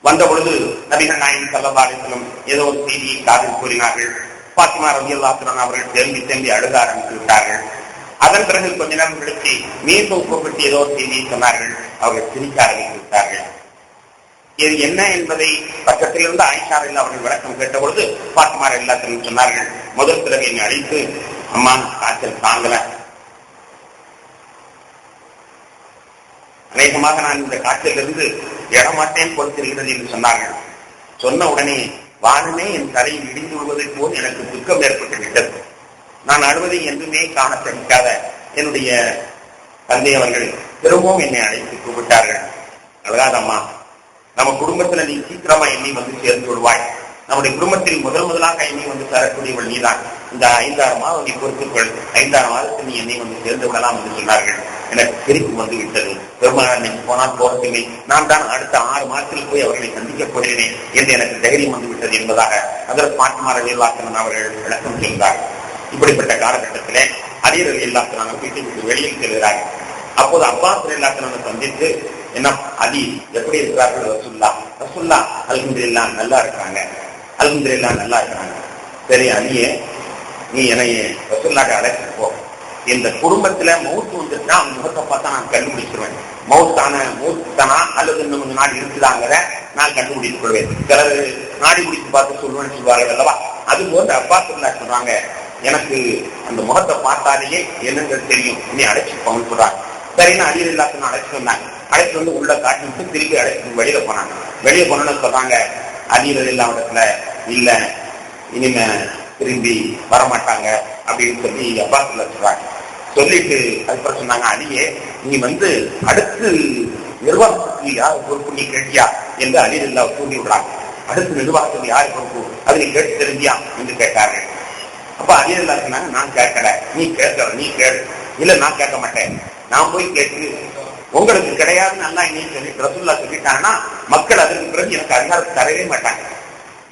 வந்த பொழுது நபிகள் நாயகம் ஸல்லல்லாஹு அலைஹி வஸல்லம் ஏதோ ஒரு செய்தியை காதில் கூறினார்கள். ஃபாத்திமா ரலியல்லாஹு அன்ஹா அவர்கள் தேம்பி அழுக ஆரம்பித்து விட்டார்கள். அதன் பிறகு கொஞ்ச நேரம் கழித்து மீண்டும் கூப்பிட்டு ஏதோ ஒரு செய்தியை சொன்னார்கள். அவர்கள் சிரிக்க ஆரம்பித்து விட்டார்கள். இது என்ன என்பதை பக்கத்திலிருந்து ஆயிஷா ரலியல்லாஹு அவர்கள் விளக்கம் கேட்ட பொழுது ஃபாத்திமா ரலியல்லாஹு அன்ஹா சொன்னார்கள், முதல் பிறகு என்னை அழைத்து, அம்மா காய்ச்சல் தாங்கல, அநேகமாக நான் இந்த காய்ச்சலிருந்து எழமாட்டேன் கொடுத்திருக்கிறது என்று சொன்னார்கள். சொன்ன உடனே வானமே என் தலையில் இடிந்து விடுவதை போல் எனக்கு துக்கம் ஏற்பட்டு விட்டது. நான் அழுவதை என்றுமே காண சகிக்காத என்னுடைய தந்தை அவர்கள் திரும்பவும் என்னை அழைத்து கூப்பிட்டார்கள். அழகாதம்மா, நம்ம குடும்பத்துல நீ சீக்கிரமா என்னை வந்து சேர்ந்து விடுவாய், நம்முடைய குடும்பத்தில் முதலாக என்னை வந்து தரக்கூடியவள் நீதான், இந்த 5-6 மாதம் நீ பொறுத்துக்கொள், 5-6 மாதத்தில் நீ என்னை வந்து சேர்ந்து விடலாம் என்று சொன்னார்கள். எனக்கு சிரிப்பு வந்து விட்டது. பெருமாள் நீங்க போனால் போகவில்லை, நான் தான் அடுத்த 6 மாதத்தில் போய் அவர்களை சந்திக்கப் போகிறேன் என்று எனக்கு தைரியம் வந்து விட்டது என்பதாக ஹஜ்ரத் ஃபாத்திமா ரலியல்லாஹு அன்ஹா அவர்கள் விளக்கம் சொல்கிறார்கள். இப்படிப்பட்ட காலகட்டத்திலே அலி ரலியல்லாஹு அன்ஹு வீட்டை விட்டு வெளியில் செல்கிறார்கள். அப்போது அப்பாஸ் ரலியல்லாஹு அன்ஹு சந்தித்து, என்ன அலி எப்படி இருக்கிறார்கள்? ரசூலுல்லாஹ் அல்ஹம்துலில்லாஹ் நல்லா இருக்காங்க, அல்ஹம்துலில்லாஹ் நல்லா இருக்காங்க. சரி அலியே, நீ என்னை ரசூலுல்லாஹ்ட்ட அழைச்சிட்டு போ, இந்த குடும்பத்துல மௌத்து வந்துட்டா அவங்க முகத்தை பார்த்தா நான் கண்டுபிடிச்சிருவேன், மௌத்தானா அல்லது இன்னும் கொஞ்சம் நாடு இருக்குதாங்கிற நான் கண்டுபிடித்துக் கொள்வேன். சிலர் நாடி பிடிச்சு பார்த்து சொல்லுவேன்னு சொல்வார்கள் அல்லவா, அது போன்று அப்பாஸ் ரலியல்லாஹு சொல்றாங்க, எனக்கு அந்த முகத்தை பார்த்தாலேயே என்னங்கிறது தெரியும், நீ அழைச்சி போன்னு சொல்றாங்க. சரின்னு அலி ரலியல்லாஹு அன்ஹு அழைச்சிட்டு வந்தாங்க. அழைச்சிட்டு வந்து உள்ள காட்டி விட்டு திருப்பி அழைச்சிட்டு வெளியில போனாங்க. வெளியே போனோன்னு சொல்றாங்க, அலி ரலியல்லாஹு அன்ஹு இல்ல இனிமே திரும்பி வரமாட்டாங்க அப்படின்னு சொல்லி அப்பாஸ் ரலியல்லாஹு சொல்றாங்க. சொல்லிட்டு அதுக்கப்புறம் சொன்னாங்க, அலியே நீ வந்து அடுத்து நிர்வாகத்துக்கு யார் பொறுப்பு நீ கேட்டியா என்று அலி ரலியல்லாஹு கூறி விடுறாங்க. அடுத்து நிர்வாகத்துக்கு யார் பொறுப்பு அது நீ கேட்டு தெரிஞ்சியா என்று கேட்டார்கள். அப்ப அலி ரலியல்லாஹு சொன்னாங்க, நான் கேட்கல, நீ கேளு. இல்ல நான் கேட்க மாட்டேன், நான் போய் கேட்டு உங்களுக்கு கிடையாதுன்னு அல்லா என்னையும் சொல்லி ரசூலுல்லாஹ் சொல்லிட்டாங்கன்னா மக்கள் அதற்கு பிறகு எனக்கு அதிகாரத்தை தரவே மாட்டாங்க.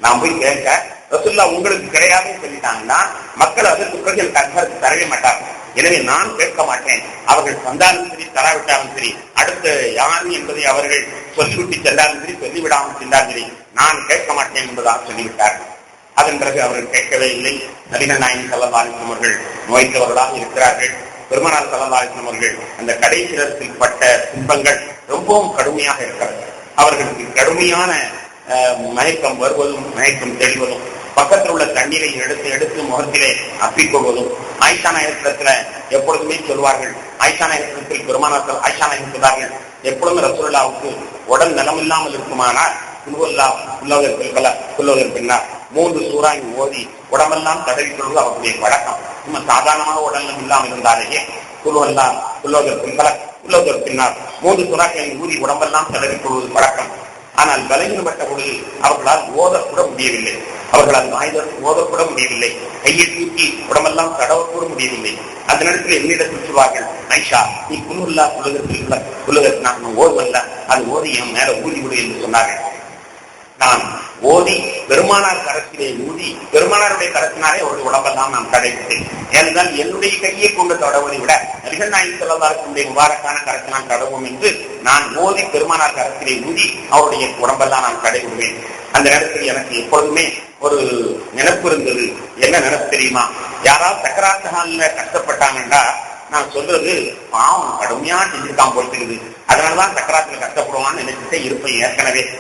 நான் போய் கேட்க ரசூலுல்லாஹ் உங்களுக்கு கிடையாதுன்னு சொல்லிட்டாங்கன்னா மக்கள் அதற்கு பிறகு எனக்கு அதிகாரத்தை தரவே மாட்டாங்க. எனவே நான் கேட்க மாட்டேன், அவர்கள் வந்தாலும் சரி தராவிட்டாலும் சரி, அடுத்த யாரு என்பதை அவர்கள் சொல்லிவிட்டு சென்றாலும் சரி சொல்லிவிடாமல் சென்றாலும் சரி நான் கேட்க மாட்டேன் என்பதாக சொல்லிவிட்டார்கள். அதன் பிறகு அவர்கள் கேட்கவே இல்லை. நபிகள் நாயகம் ஸல்லல்லாஹு அலைஹி வஸல்லம் அவர்கள் நோய்த்தவர்களாக இருக்கிறார்கள். பெருமானார் ஸல்லல்லாஹு அலைஹி வஸல்லம் அவர்கள் அந்த கடைசி நேரத்தில் பட்ட துன்பங்கள் ரொம்பவும் கடுமையாக இருக்கிறது. அவர்களுக்கு கடுமையான மயக்கம் வருவதும் மயக்கம் தெளிவதும், பக்கத்தில் உள்ள தண்ணீரை எடுத்து எடுத்து முகத்திலே அப்பிக்கொள்வதும், ஆயிஷா நாயகத்துல எப்பொழுதுமே சொல்வார்கள், ஆயிஷா நாயகத்தில் பெருமானார் ஆயிஷா நாயகம் சொல்வார்கள், எப்பொழுதும் ரசூலுல்லாஹ்வுக்கு உடல் நலமில்லாமல் இருக்குமானால் புல்லுவதற்கு பின்னால் 3 சூறா ஓதி உடம்பெல்லாம் தடவிக்கொள்வது அவருடைய வழக்கம். சும்மா சாதாரணமாக உடல்நலம் இல்லாமல் இருந்தாலேயே புல்லுவதற்கு பின்னால் 3 சூறாக்களை ஊதி உடம்பெல்லாம் தடவிக்கொள்வது வழக்கம். ஆனால் பலகீனப்பட்ட பொழுது அவர்களால் ஓதக்கூட முடியவில்லை, அவர்களால் ஓதக்கூட முடியவில்லை, கையை தூக்கி உடம்பெல்லாம் தடவக்கூட முடியவில்லை. அந்த நேரத்தில் என்னிடத்தில் சொல்வார்கள், ஐஷா நீ புல்லுவதற்கு நான் ஓதுவல்ல, அது ஓதி என் மேல ஊதிவிடு என்று சொன்னார்கள். நான் ஓதி பெருமானார் கரத்திலே ஊதி பெருமானாருடைய கரத்தினாலே ஒரு உடம்பெல்லாம் நான் தடவிட்டேன். ஏனென்றால் என்னுடைய கையை கொண்டு தடவுவதை விட நபிகள் நாயகம் ஸல்லல்லாஹு அலைஹி வஸல்லம் முபாரக்கான கரத்தினால் தடவும் என்று நான் ஓதி பெருமானார் கரத்திலே ஊதி அவருடைய உடம்பெல்லாம் நான் தடவிடுவேன். அந்த நேரத்தில் எனக்கு எப்பொழுதுமே ஒரு நினைப்பு இருந்தது. என்ன நினைப்பு தெரியுமா? யாராவது சக்கராத்தகால கஷ்டப்பட்டாங்கன்னா நான் சொல்றது பாவம் கடுமையா செஞ்சுக்காம போயிட்டு, அதனாலதான் சக்கராத்துல கஷ்டப்படுவான்னு நினைச்சுட்டே இருப்பேன்.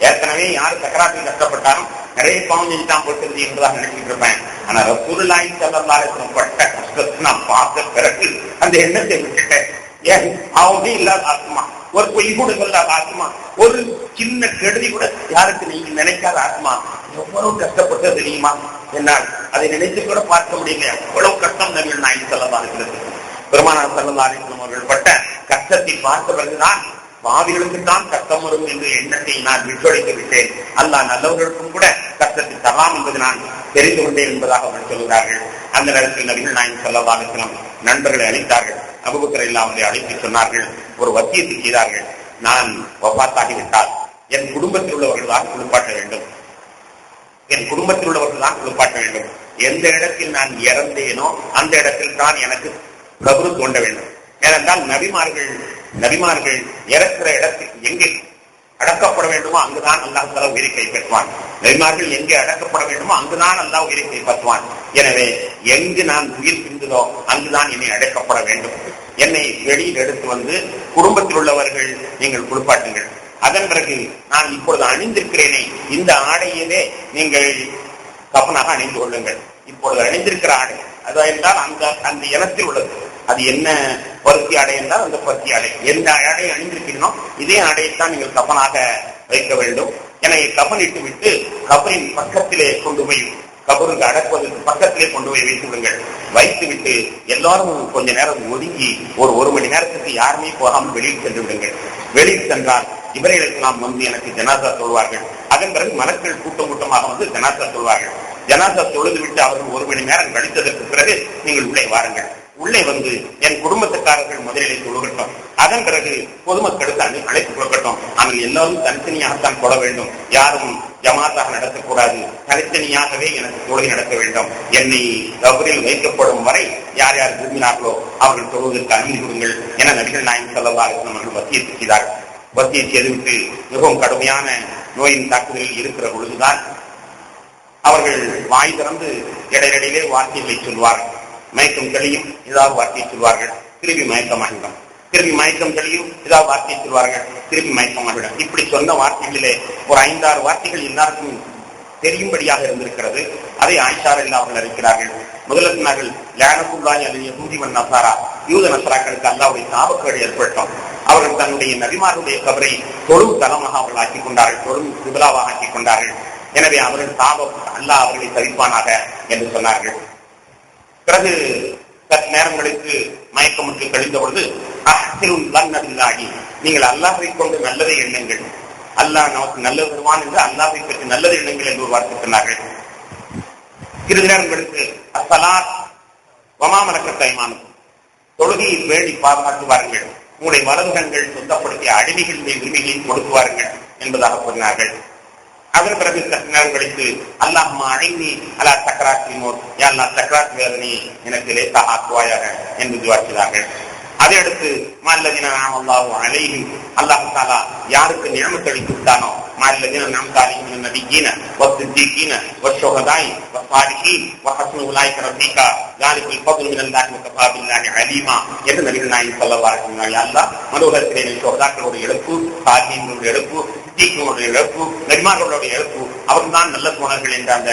ஏற்கனவே யாரு சக்கராத்தில் கஷ்டப்பட்டாலும் நிறைய பாவம் செஞ்சுதான் போட்டுருது என்றுதான் நினைச்சிட்டு இருப்பேன். ஆனா ரசூலுல்லாஹி ஸல்லல்லாஹு அலைஹி வஸல்லம் பட்ட கஷ்டத்தை நான் பார்த்த பிறகு அந்த எண்ணத்தை விட்டுட்டேன். ஏன் அவனே இல்லாத ஆத்மா, ஒரு பொய் கூட சொல்லாத ஆத்மா, ஒரு சின்ன கெடுதி கூட யாருக்கு நீங்க நினைக்காத ஆத்மா எவ்வளவு கஷ்டப்பட்டது தெரியுமா? என்னால் அதை நினைத்து கூட பார்க்க முடியல. எவ்வளவு கஷ்டம் நபிகள் நாயகம் ஸல்லல்லாஹு அலைஹி வஸல்லம் பெருமானார் ஸல்லல்லாஹு அலைஹி வஸல்லம் அவர்கள் பட்ட கஷ்டத்தை பார்த்த பிறகுதான் பாவிகளுக்குத்தான் கஷ்டம் வரும் என்ற எண்ணத்தை நான் விட்டுழைத்து விட்டேன். அல்லாஹ் நல்லவர்களுக்கும் கூட கஷ்டத்தை தரலாம் என்பது நான் தெரிந்து கொண்டேன் என்பதாக அவர்கள் சொல்கிறார்கள். அந்த நேரத்தில் நபிகள் நாயகம் ஸல்லல்லாஹு அலைஹி வஸல்லம் நண்பர்களை அழைத்தார்கள். அபூபக்கர் அவர்களை அழைத்து சொன்னார்கள், ஒரு வசியத்தை செய்தார்கள், நான் வஃபாத்தாகிவிட்டால் என் குடும்பத்தில் உள்ளவர்கள் தான் குளிப்பாட்ட வேண்டும், என் குடும்பத்தில் உள்ளவர்கள் தான் குளிப்பாட்ட வேண்டும். எந்த இடத்தில் நான் இறந்தேனோ அந்த இடத்தில் தான் எனக்கு கபரு தோண்ட வேண்டும். ஏனென்றால் நபிமார்கள் இறக்கிற இடத்துக்கு எங்கே அடக்கப்பட வேண்டுமோ அங்குதான் அல்லாஹ் தஆலா உயிரை கைப்பற்றுவான். நபிமார்கள் எங்கே அடக்கப்பட வேண்டுமோ அங்குதான் அல்லாஹ் உயிரை கைப்பற்றுவான். எனவே எங்கு நான் உயிர் சிந்துதோ அங்குதான் என்னை அடக்கப்பட வேண்டும். என்னை வெளியில் எடுத்து வந்து குடும்பத்தில் உள்ளவர்கள் நீங்கள் குளிப்பாட்டுங்கள். அதன் பிறகு நான் இப்பொழுது அணிந்திருக்கிறேனே இந்த ஆடையிலே நீங்கள் கஃனாக அணிந்து கொள்ளுங்கள். இப்பொழுது அணிந்திருக்கிற ஆடை அது என்றால் அந்த இனத்தில் உள்ளது. அது என்ன பருத்தி ஆடை என்றால் அந்த பருத்தி ஆடை. எந்த ஆடை அணிந்திருக்கணும் இதே ஆடையைத்தான் நீங்கள் கஃனாக வைக்க வேண்டும். எனவே கஃனிட்டு விட்டு கபரின் பக்கத்திலே கொண்டு போய் கபருக்கு அடக்குவதற்கு பக்கத்திலே கொண்டு போய் வைத்து விடுங்கள். வைத்து விட்டு எல்லாரும் கொஞ்ச நேரம் ஒதுங்கி ஒரு மணி நேரத்துக்கு யாருமே போகாமல் வெளியில் சென்று விடுங்கள். வெளியில் சென்றால் இவர்களுக்கெல்லாம் வந்து எனக்கு ஜனாசா சொல்வார்கள். அதன் பிறகு மலக்கள் கூட்டமாக வந்து ஜனாசா சொல்வார்கள். ஜனாசா தொழுது விட்டு அவர்கள் 1 மணி நேரம் கழித்ததற்கு பிறகு நீங்கள் உள்ளே வாருங்கள். உள்ளே வந்து என் குடும்பத்துக்காரர்கள் முதலிலே தொழுகட்டும். அதன் பிறகு பொதுமக்களுக்கு அழைப்பு கொடுக்கட்டும். அவர்கள் எல்லாரும் தனித்தனியாகத்தான் கொள்ள வேண்டும். யாரும் ஜமாத்தாக நடத்தக்கூடாது. தனித்தனியாகவே எனக்கு தொழுகை நடத்த வேண்டும். என்னை கபரில் வைக்கப்படும் வரை யார் யார் விரும்பினார்களோ அவர்கள் தொழுவதற்கு அனுமதி கொடுங்கள் என நபிகள் நாயகம் ஸல்லல்லாஹு அலைஹி வஸல்லம் அவர்கள் வசியத்து செய்தார்கள். வசியத்து செய்துவிட்டு மிகவும் கடுமையான நோயின் தாக்குதலில் இருக்கிற பொழுதுதான் அவர்கள் வாய் திறந்து இடையிடையிலே வார்த்தைகளை சொல்வார்கள். மயக்கம் தெளியும் ஏதாவது வார்த்தையை சொல்வார்கள், திருப்பி மயக்கமாகிடும். திருப்பி மயக்கம் தெளியும் ஏதாவது வார்த்தையை சொல்வார்கள், திருப்பி மயக்கமாகிடும். இப்படி சொன்ன வார்த்தைகளிலே ஒரு 5-6 வார்த்தைகள் எல்லாருக்கும் தெரியும்படியாக இருந்திருக்கிறது. அதை ஆயிஷா ரலியல்லாஹு அவர்கள் அறிக்கிறார்கள். முதல்ல சொன்னார்கள், லஅனத்துல்லாஹி அலைஹி யஹூதி வன் நஸாரா, யூத நஸராக்களுக்கு அல்லாஹ்வுடைய சாபக்கேடு ஏற்பட்டோம். அவர்கள் தன்னுடைய நபிமாருடைய கபரை தொழும் தலமாக அவர்கள் ஆக்கிக் கொண்டார்கள், தொழும் கிபிலாவாக ஆக்கிக் கொண்டார்கள். எனவே அவர்கள் சாபம் அல்லாஹ் அவர்களை தவிப்பானாக என்று சொன்னார்கள். பிறகு சற்று நேரங்களுக்கு மயக்கமுற்று கழிந்த பொழுது நீங்கள் அல்லாஹ்வை கொண்டு நல்லதை எண்ணுங்கள், அல்லாஹ் நமக்கு நல்லது வருவான் என்று அல்லாஹ்வை பற்றி நல்லது எண்ணுங்கள் என்று ஒரு வார்த்தை சொன்னார்கள். சிறிது நேரங்களுக்கு அஸ்ஸலாத் வமா மலக்கத் ஐமானுக்கும், தொழுகையை பேணி பாதுகாத்துவார்கள், உங்களுடைய வலதுகங்கள் சொந்தப்படுத்திய அடிமைகளுடைய உரிமைகளையும் கொடுத்துவார்கள் என்பதாக கூறினார்கள். அதன் பிறகு சற்று நேரம் கழித்து அல்லாஹ்மா அழைனி அல்லா சக்கராத்தினோர் யாழ்லா சக்கராத் வேதனையை எனக்கு லேசாக ஆக்குவாயாக என்று துஆ செய்தார்கள். அதை அடுத்து மல்லதின அல்லாஹு அலைஹி, அல்லாஹ் தஆலா யாருக்கு நியமத் அளித்து விட்டானோ مع الذين أنعمت عليهم من النبيين والصديقين والشهداء والصالحين وحسن أولئك رفيقا ذلك الفضل من الله وكفى بالله عليما என்று நபிகள் நாயகம் ஸல்லல்லாஹு அலைஹி வஸல்லம் அல்லாஹ் மனோகத்திலே ஷஹதாக்களுடைய இழப்பு, சாலிஹீன்களுடைய இழப்பு, சித்திகளுடைய இழப்பு, நபிமார்களுடைய இழப்பு, அவர்தான் நல்ல குணங்கள் என்ற அந்த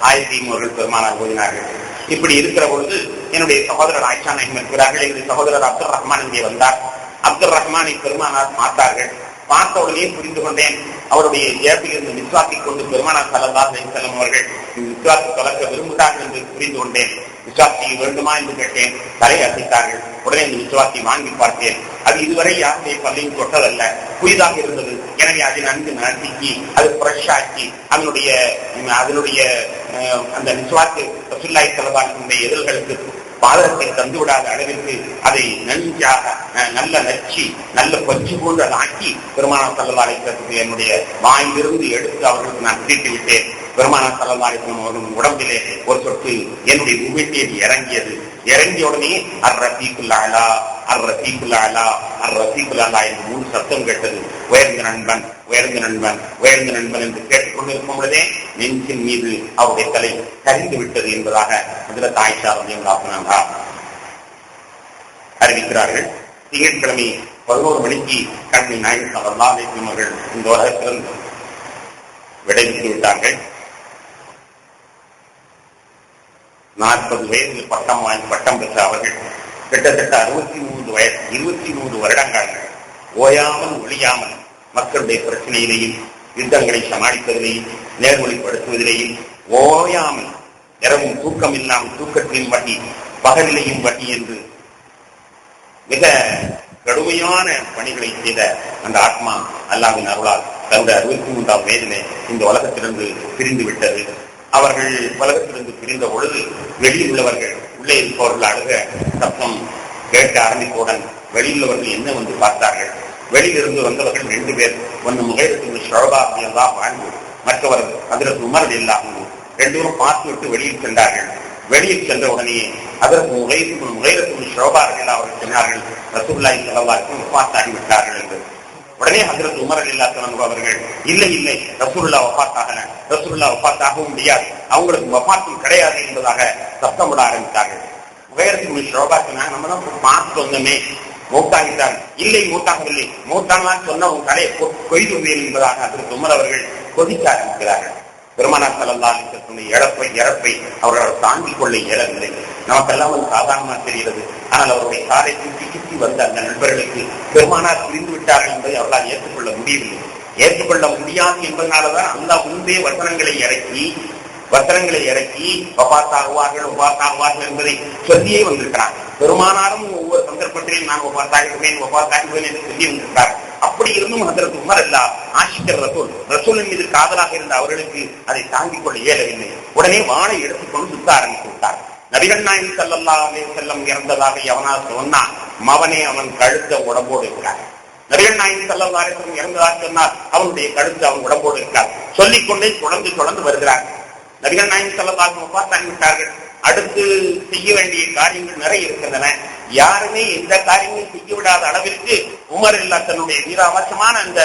ஆயத்தையும் அவர்கள் பெருமானார் ஓதினார்கள். இப்படி இருக்கிற பொழுது என்னுடைய சகோதரர் ஆயிஷா நாயகம் இருக்கிறார்கள். என்னுடைய சகோதரர் அப்துல் ரஹ்மான் இங்கே வந்தார். அப்துல் ரஹ்மானை பெருமானார் பார்த்தார்கள். பார்த்த உடனே புரிந்து கொண்டேன், அவருடைய ஜேபில் இருந்து மிஸ்வாக்கை கொண்டு பெருமானார் ஸல்லல்லாஹு அலைஹி வஸல்லம் அவர்கள் மிஸ்வாக்கு கலக்க விரும்புகிறார்கள் என்று புரிந்து கொண்டேன். மிஸ்வாக்கி வேண்டுமா என்று கேட்டேன். தலை அசைத்தார்கள். உடனே இந்த மிஸ்வாக்கை வாங்கி பார்த்தேன். அது இதுவரை யாருடைய பல்லையும் தொட்டதல்ல, புதிதாக இருந்தது. எனவே அதை நன்கு நசுக்கி அது ஃப்ரெஷ் ஆக்கி அதனுடைய அந்த மிஸ்வாக்கு ரசூலுல்லாஹி ஸல்லல்லாஹு அலைஹி வஸல்லம் எதிர்களுக்கு பாதத்தை தந்து விடாத அளவிற்கு அதை நன்றாக நல்ல நச்சு நல்ல பஞ்சு போன்று அதை ஆக்கி பெருமானார் ஸல்லல்லாஹு அலைஹி வஸல்லம் என்னுடைய வாயிலிருந்து எடுத்து அவர்களுக்கு நான் தீட்டி விட்டேன். பெருமானார் ஸல்லல்லாஹு அலைஹி வஸல்லம் அவர்கள் உடம்பிலே ஒரு சொட்டு என்னுடைய உமிழ்நீர் இறங்கியது. இறங்கிய உடனே அர் ரஃபீக்குல் அலா அர் ரஃபீக்குல் அலா அர் ரஃபீக்குல் அலா என்று 3 சத்தம் கேட்டது. உயர்ந்த நண்பன், உயர்ந்த நண்பன், உயர்ந்த நண்பன் என்று கேட்டுக்கொண்டிருக்கும் பொழுதே நெஞ்சின் மீது அவருடைய தலை கரிந்து விட்டது என்பதாக ஹஜ்ரத் ஆயிஷா ரலியல்லாஹு அன்ஹா அறிவிக்கிறார்கள். திங்கட்கிழமை 11 மணிக்கு கண்மணி நாயகம் ஸல்லல்லாஹு அலைஹி வஸல்லம் அவர்கள் இந்த உலகத்திலிருந்து விடைபெற்று விட்டார்கள். 40 வயதில் பட்டம் பெற்ற அவர்கள் கிட்டத்தட்ட 23 வருடங்கள் ஓயாமல் ஒழியாமல் மக்களுடைய பிரச்சனையிலேயும் யுத்தங்களை சமாளிப்பதிலேயும் நேர்மொழிப்படுத்துவதிலேயும் ஓயாமல் இரவும் தூக்கம் இல்லாமல் தூக்கத்திலும் வட்டி பகலிலையும் வட்டி என்று மிக கடுமையான பணிகளை செய்த அந்த ஆத்மா அல்லாஹ்வின் அருளால் தன்னுடைய 63ஆம் வயதிலே இந்த உலகத்திலிருந்து பிரிந்து விட்டது. அவர்கள் உலகத்திலிருந்து பிரிந்த பொழுது வெளியில் உள்ளவர்கள் உள்ளே இருப்பவர்கள் அழுக சத்தம் கேட்க ஆரம்பித்தவுடன் வெளியுள்ளவர்கள் என்ன வந்து பார்த்தார்கள். வெளியிலிருந்து வந்தவர்கள் 2 பேர். ஒன்று முகைரத்து ஷுஅபா ரலியல்லாஹு அன்ஹு, மற்றவர் ஹஜ்ரத் உமர் ரலியல்லாஹு அன்ஹு. 2 பேரும் பார்த்துவிட்டு வெளியில் சென்றார்கள். வெளியில் சென்ற உடனே ஹஜ்ரத் முகைரத்து ஷுஅபா ரலியல்லாஹு அவர்கள் சொன்னார்கள், ரசூலுல்லாஹி ஸல்லல்லாஹு அலைஹி வஸல்லம் வஃபாத் ஆகிவிட்டார்கள் என்று. உடனே ஹஜ்ரத் உமர் ரலியல்லாஹு அன்ஹு அவர்கள் இல்லை ரசூலுல்லாஹ் வஃபாத் ஆகல, ரசூலுல்லாஹ் வஃபாத் ஆகவும் முடியாது, அவங்களுக்கு வஃபாத்தும் கிடையாது என்பதாக சத்தமிட ஆரம்பித்தார்கள். முகைரத்து ஷுஅபா சொன்னாங்க, நம்ம தான் பார்த்து வந்தோமே, மூத்தாகிட்டார். இல்லை மூத்தாகவில்லை, மூத்தானால் சொன்ன உன் தலையை கொய்து வந்தேன் என்பதாக ஹஜ்ரத் உமர் அவர்கள் கொதிக்க ஆரம்பிக்கிறார்கள். பெருமானார் ஸல்லல்லாஹு அலைஹி வஸல்லம் இறப்பை அவர்களால் தாங்கிக் கொள்ள இயலவில்லை. நமக்கெல்லாம் அது சாதாரணமாக தெரிகிறது. ஆனால் அவருடைய காலை சுற்றி வந்த அந்த நண்பர்களுக்கு பெருமானார் பிரிந்து விட்டார்கள் என்பதை அவர்களால் ஏற்றுக்கொள்ள முடியவில்லை. ஏற்றுக்கொள்ள முடியாது என்பதனாலதான் அந்த முன்பே வசனங்களை இறக்கி வஃபாத்தாகுவார்கள் என்பதை சொல்லியே வந்திருக்கிறாங்க. பெருமானாரும் ஒவ்வொரு சந்தர்ப்பத்திலையும் நான் வஃபாத்தாகுவேன் என்று சொல்லி வந்திருக்கிறார். அப்படி இருந்தும் ஹஜ்ரத் உமர் அல்லாஹ் ஆஷிகர் ரசூலின் மீது காதலாக இருந்த அவர்களுக்கு அதை தாங்கிக் கொள்ள இயலவில்லை. உடனே வாளை எடுத்துக்கொண்டு சுத்த ஆரம்பித்து விட்டார். நபிகள் நாயகம் ஸல்லல்லாஹு அலைஹி வஸல்லம் இறந்ததாக எவனாவது சொன்னான், மவனே அவன் கழுத்த உடம்போடு இருக்கிறார். நபிகள் நாயகம் ஸல்லல்லாஹு அலைஹி வஸல்லம் இறந்ததாக சொன்னார், அவனுடைய கழுத்து அவன் உடம்போடு இருக்கிறார். சொல்லிக்கொண்டே தொடர்ந்து வருகிறார். நபிகள் நாயகம் ஸல்லல்லாஹு அலைஹி வஸல்லம் வஃபாத்தாகிவிட்டார்கள். அடுத்து செய்ய வேண்டிய காரியங்கள் நிறைய இருக்கின்றன. யாருமே எந்த காரியங்களும் செய்ய விடாத அளவிற்கு உமர் இல்லா தன்னுடைய வீராவசமான அந்த